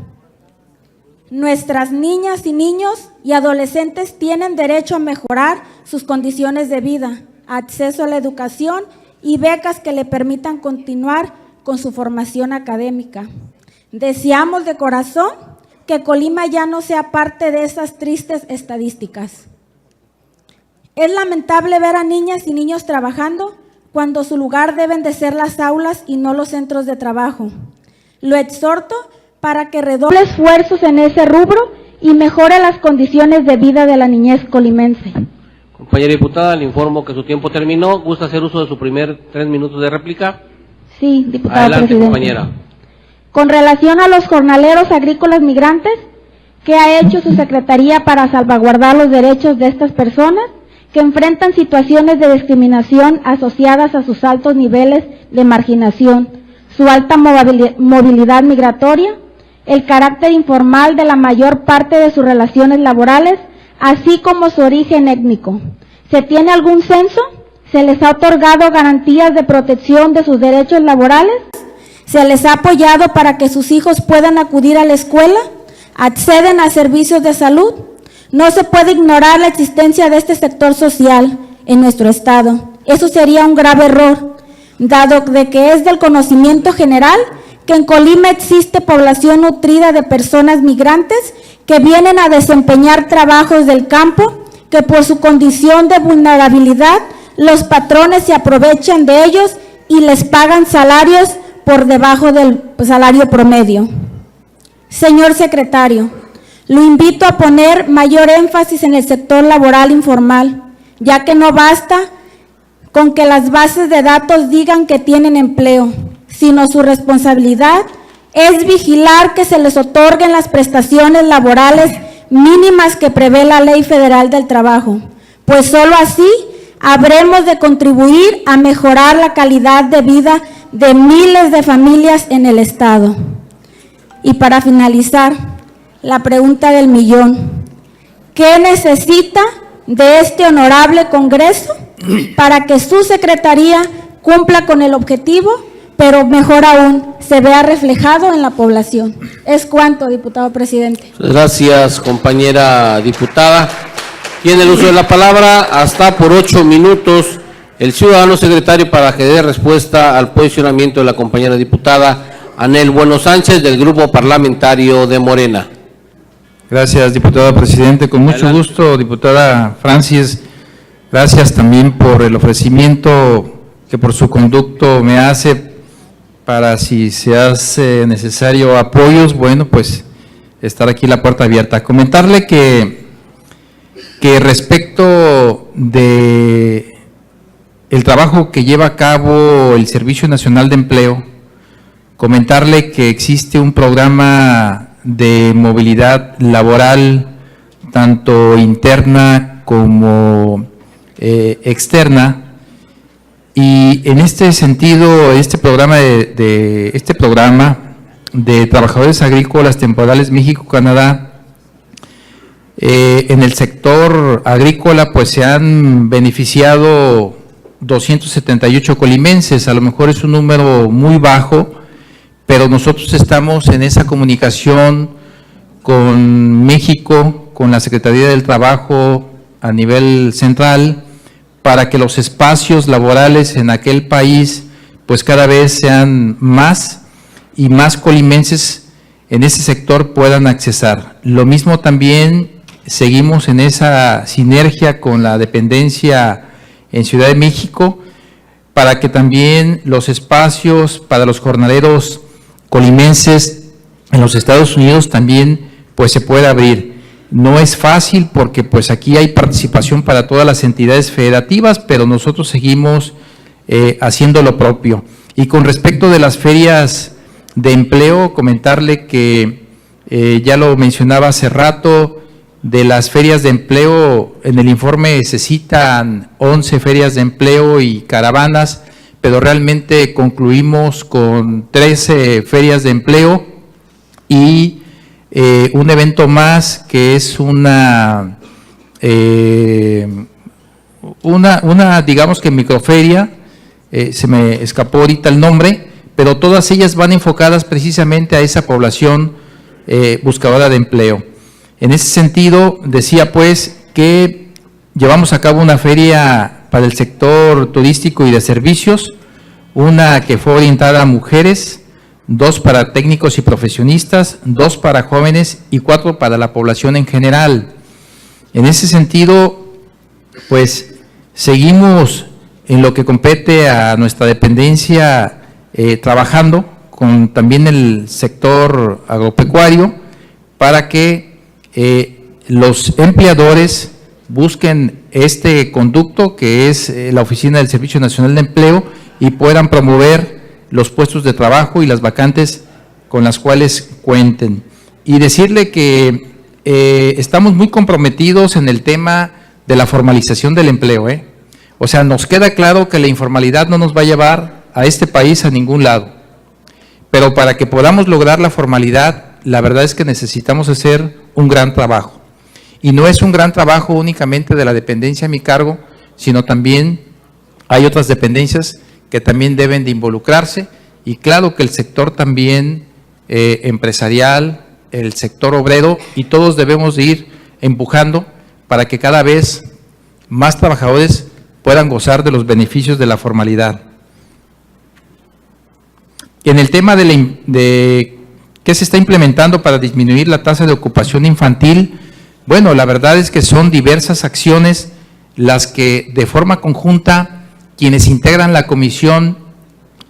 Nuestras niñas y niños y adolescentes tienen derecho a mejorar sus condiciones de vida, acceso a la educación y becas que le permitan continuar con su formación académica. Deseamos de corazón que Colima ya no sea parte de esas tristes estadísticas. Es lamentable ver a niñas y niños trabajando cuando su lugar deben de ser las aulas y no los centros de trabajo. Lo exhorto para que redoble esfuerzos en ese rubro y mejore las condiciones de vida de la niñez colimense. Compañera diputada, le informo que su tiempo terminó. ¿Gusta hacer uso de su primer 3 minutos de réplica? Sí, diputada Adelante, presidente. compañera. Con relación a los jornaleros agrícolas migrantes, ¿qué ha hecho su secretaría para salvaguardar los derechos de estas personas que enfrentan situaciones de discriminación asociadas a sus altos niveles de marginación, su alta movilidad migratoria, el carácter informal de la mayor parte de sus relaciones laborales, así como su origen étnico? ¿Se tiene algún censo? ¿Se les ha otorgado garantías de protección de sus derechos laborales? ¿Se les ha apoyado para que sus hijos puedan acudir a la escuela? ¿Acceden a servicios de salud? No se puede ignorar la existencia de este sector social en nuestro estado. Eso sería un grave error, dado de que es del conocimiento general que en Colima existe población nutrida de personas migrantes que vienen a desempeñar trabajos del campo, que por su condición de vulnerabilidad los patrones se aprovechan de ellos y les pagan salarios por debajo del salario promedio. Señor secretario, lo invito a poner mayor énfasis en el sector laboral informal, ya que no basta con que las bases de datos digan que tienen empleo, sino su responsabilidad es vigilar que se les otorguen las prestaciones laborales mínimas que prevé la Ley Federal del Trabajo, pues solo así habremos de contribuir a mejorar la calidad de vida de miles de familias en el estado. Y para finalizar, la pregunta del millón: ¿qué necesita de este honorable Congreso para que su secretaría cumpla con el objetivo, pero mejor aún, se vea reflejado en la población? Es cuanto, diputado presidente. Gracias, compañera diputada. Tiene el uso de la palabra hasta por 8 minutos el ciudadano secretario para que dé respuesta al posicionamiento de la compañera diputada Anel Bueno Sánchez del Grupo Parlamentario de Morena. Gracias, diputado presidente. Con mucho Adelante. gusto, diputada Francis. Gracias también por el ofrecimiento que por su conducto me hace para, si se hace necesario apoyos, bueno, pues estar aquí la puerta abierta. Comentarle que respecto de el trabajo que lleva a cabo el Servicio Nacional de Empleo, comentarle que existe un programa de movilidad laboral, tanto interna como externa, y en este sentido, este programa de trabajadores agrícolas temporales México-Canadá En el sector agrícola, pues se han beneficiado 278 colimenses, a lo mejor es un número muy bajo, pero nosotros estamos en esa comunicación con México, con la Secretaría del Trabajo a nivel central, para que los espacios laborales en aquel país pues cada vez sean más y más colimenses en ese sector puedan accesar. Lo mismo también seguimos en esa sinergia con la dependencia en Ciudad de México para que también los espacios para los jornaleros colimenses en los Estados Unidos también pues se pueda abrir. No es fácil porque pues aquí hay participación para todas las entidades federativas, pero nosotros seguimos haciendo lo propio. Y con respecto de las ferias de empleo, comentarle que ya lo mencionaba hace rato, de las ferias de empleo, en el informe se citan 11 ferias de empleo y caravanas, pero realmente concluimos con 13 ferias de empleo y un evento más que es una digamos que microferia, se me escapó ahorita el nombre, pero todas ellas van enfocadas precisamente a esa población buscadora de empleo. En ese sentido, decía pues que llevamos a cabo una feria para el sector turístico y de servicios, una que fue orientada a mujeres, 2 para técnicos y profesionistas, 2 para jóvenes y 4 para la población en general. En ese sentido, pues seguimos en lo que compete a nuestra dependencia trabajando con también el sector agropecuario para que los empleadores busquen este conducto que es la Oficina del Servicio Nacional de Empleo y puedan promover los puestos de trabajo y las vacantes con las cuales cuenten. Y decirle que estamos muy comprometidos en el tema de la formalización del empleo, O sea, nos queda claro que la informalidad no nos va a llevar a este país a ningún lado. Pero para que podamos lograr la formalidad, la verdad es que necesitamos hacer un gran trabajo. Y no es un gran trabajo únicamente de la dependencia a mi cargo, sino también hay otras dependencias que también deben de involucrarse. Y claro que el sector también empresarial, el sector obrero, y todos debemos de ir empujando para que cada vez más trabajadores puedan gozar de los beneficios de la formalidad. En el tema de qué se está implementando para disminuir la tasa de ocupación infantil, bueno, la verdad es que son diversas acciones las que de forma conjunta quienes integran la Comisión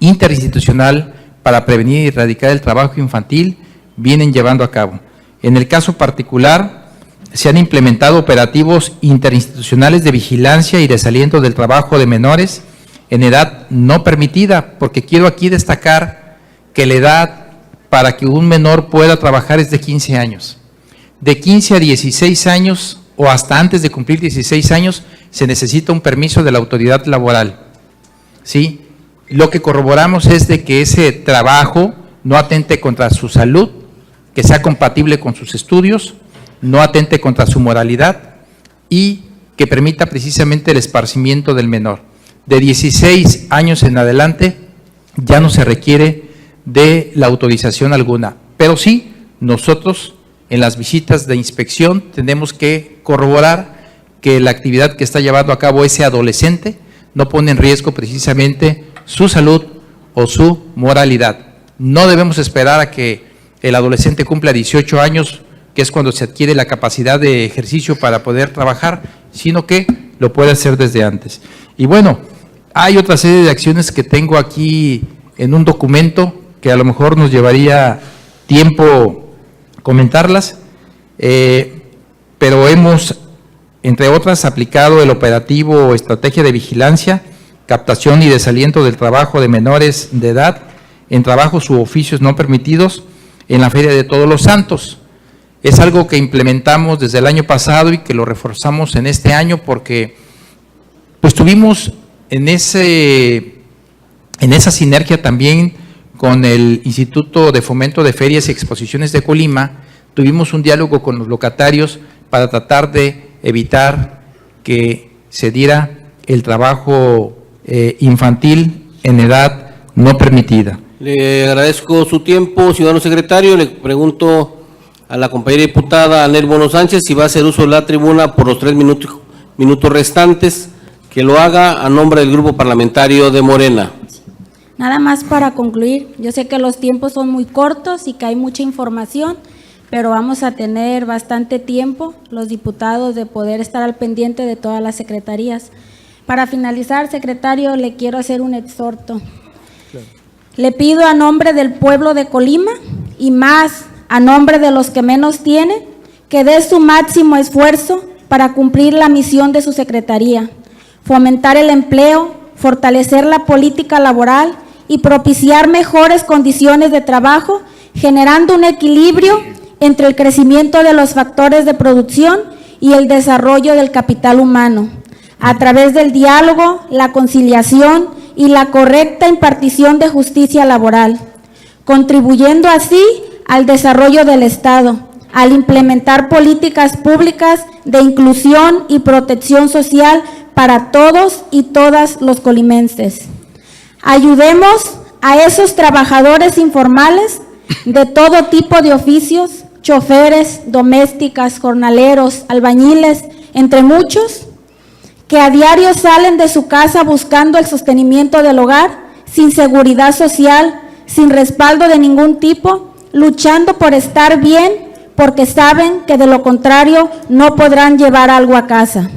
Interinstitucional para Prevenir y Erradicar el Trabajo Infantil vienen llevando a cabo. En el caso particular, se han implementado operativos interinstitucionales de vigilancia y desaliento del trabajo de menores en edad no permitida, porque quiero aquí destacar que la edad para que un menor pueda trabajar es de 15 años. De 15 a 16 años o hasta antes de cumplir 16 años se necesita un permiso de la autoridad laboral. ¿Sí? Lo que corroboramos es de que ese trabajo no atente contra su salud, que sea compatible con sus estudios, no atente contra su moralidad y que permita precisamente el esparcimiento del menor. De 16 años en adelante ya no se requiere de la autorización alguna, pero sí nosotros en las visitas de inspección tenemos que corroborar que la actividad que está llevando a cabo ese adolescente no pone en riesgo precisamente su salud o su moralidad. No debemos esperar a que el adolescente cumpla 18 años, que es cuando se adquiere la capacidad de ejercicio para poder trabajar, sino que lo puede hacer desde antes. Y bueno, hay otra serie de acciones que tengo aquí en un documento que a lo mejor nos llevaría tiempo comentarlas, pero hemos, entre otras, aplicado el operativo Estrategia de Vigilancia, Captación y Desaliento del Trabajo de Menores de Edad en trabajos u oficios no permitidos en la Feria de Todos los Santos. Es algo que implementamos desde el año pasado y que lo reforzamos en este año porque pues tuvimos en esa sinergia también con el Instituto de Fomento de Ferias y Exposiciones de Colima, tuvimos un diálogo con los locatarios para tratar de evitar que se diera el trabajo infantil en edad no permitida. Le agradezco su tiempo, ciudadano secretario. Le pregunto a la compañera diputada Anel Bono Sánchez si va a hacer uso de la tribuna por los 3 minutos restantes, que lo haga a nombre del Grupo Parlamentario de Morena. Nada más para concluir, yo sé que los tiempos son muy cortos y que hay mucha información, pero vamos a tener bastante tiempo los diputados de poder estar al pendiente de todas las secretarías. Para finalizar, secretario, le quiero hacer un exhorto. Le pido a nombre del pueblo de Colima y más a nombre de los que menos tienen, que dé su máximo esfuerzo para cumplir la misión de su secretaría, fomentar el empleo, fortalecer la política laboral y propiciar mejores condiciones de trabajo, generando un equilibrio entre el crecimiento de los factores de producción y el desarrollo del capital humano, a través del diálogo, la conciliación y la correcta impartición de justicia laboral, contribuyendo así al desarrollo del Estado, al implementar políticas públicas de inclusión y protección social para todos y todas los colimenses. Ayudemos a esos trabajadores informales de todo tipo de oficios, choferes, domésticas, jornaleros, albañiles, entre muchos, que a diario salen de su casa buscando el sostenimiento del hogar, sin seguridad social, sin respaldo de ningún tipo, luchando por estar bien, porque saben que de lo contrario no podrán llevar algo a casa.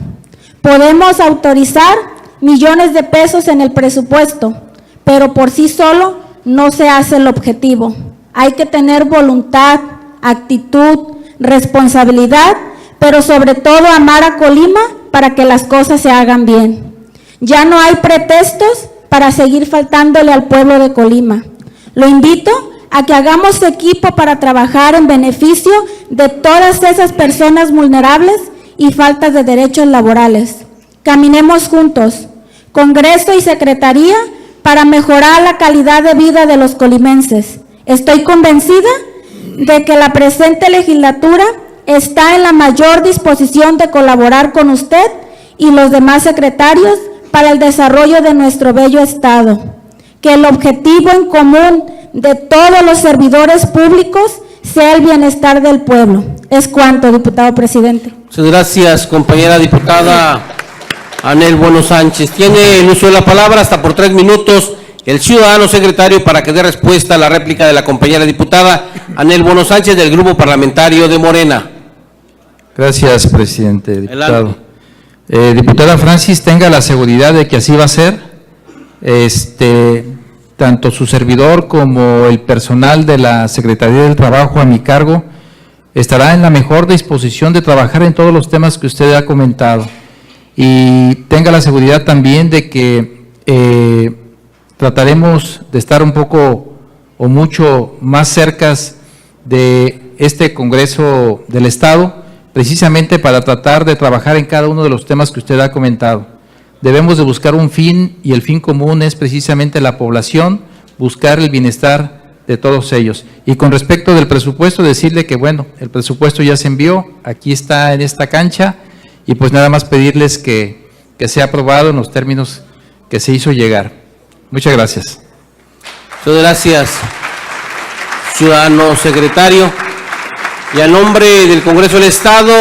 Podemos autorizar millones de pesos en el presupuesto, pero por sí solo no se hace el objetivo. Hay que tener voluntad, actitud, responsabilidad, pero sobre todo amar a Colima para que las cosas se hagan bien. Ya no hay pretextos para seguir faltándole al pueblo de Colima. Lo invito a que hagamos equipo para trabajar en beneficio de todas esas personas vulnerables y faltas de derechos laborales. Caminemos juntos, Congreso y Secretaría, para mejorar la calidad de vida de los colimenses. Estoy convencida de que la presente legislatura está en la mayor disposición de colaborar con usted y los demás secretarios para el desarrollo de nuestro bello Estado. Que el objetivo en común de todos los servidores públicos sea el bienestar del pueblo. Es cuanto, diputado presidente. Muchas gracias, compañera diputada Anel Bono Sánchez. Tiene el uso de la palabra hasta por 3 minutos el ciudadano secretario para que dé respuesta a la réplica de la compañera diputada Anel Bono Sánchez del Grupo Parlamentario de Morena. Gracias, presidente, diputado. Diputada Francis, tenga la seguridad de que así va a ser. Tanto su servidor como el personal de la Secretaría del Trabajo a mi cargo estará en la mejor disposición de trabajar en todos los temas que usted ha comentado. Y tenga la seguridad también de que trataremos de estar un poco o mucho más cerca de este Congreso del Estado, precisamente para tratar de trabajar en cada uno de los temas que usted ha comentado. Debemos de buscar un fin, y el fin común es precisamente la población, buscar el bienestar de todos ellos. Y con respecto del presupuesto, decirle que bueno, el presupuesto ya se envió, aquí está en esta cancha, y pues nada más pedirles que sea aprobado en los términos que se hizo llegar. Muchas gracias. Muchas gracias, ciudadano secretario. Y a nombre del Congreso del Estado,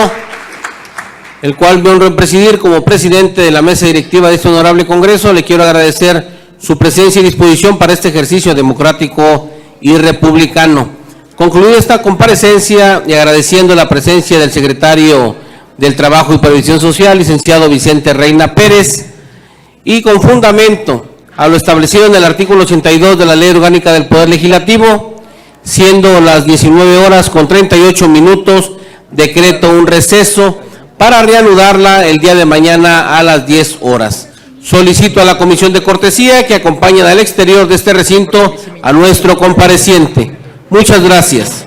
el cual me honro en presidir como presidente de la mesa directiva de este honorable Congreso, le quiero agradecer su presencia y disposición para este ejercicio democrático y republicano. Concluida esta comparecencia y agradeciendo la presencia del secretario del Trabajo y Previsión Social, licenciado Vicente Reina Pérez, y con fundamento a lo establecido en el artículo 82 de la Ley Orgánica del Poder Legislativo, siendo las 19:38, decreto un receso para reanudarla el día de mañana a las 10 horas. Solicito a la Comisión de Cortesía que acompañen al exterior de este recinto a nuestro compareciente. Muchas gracias.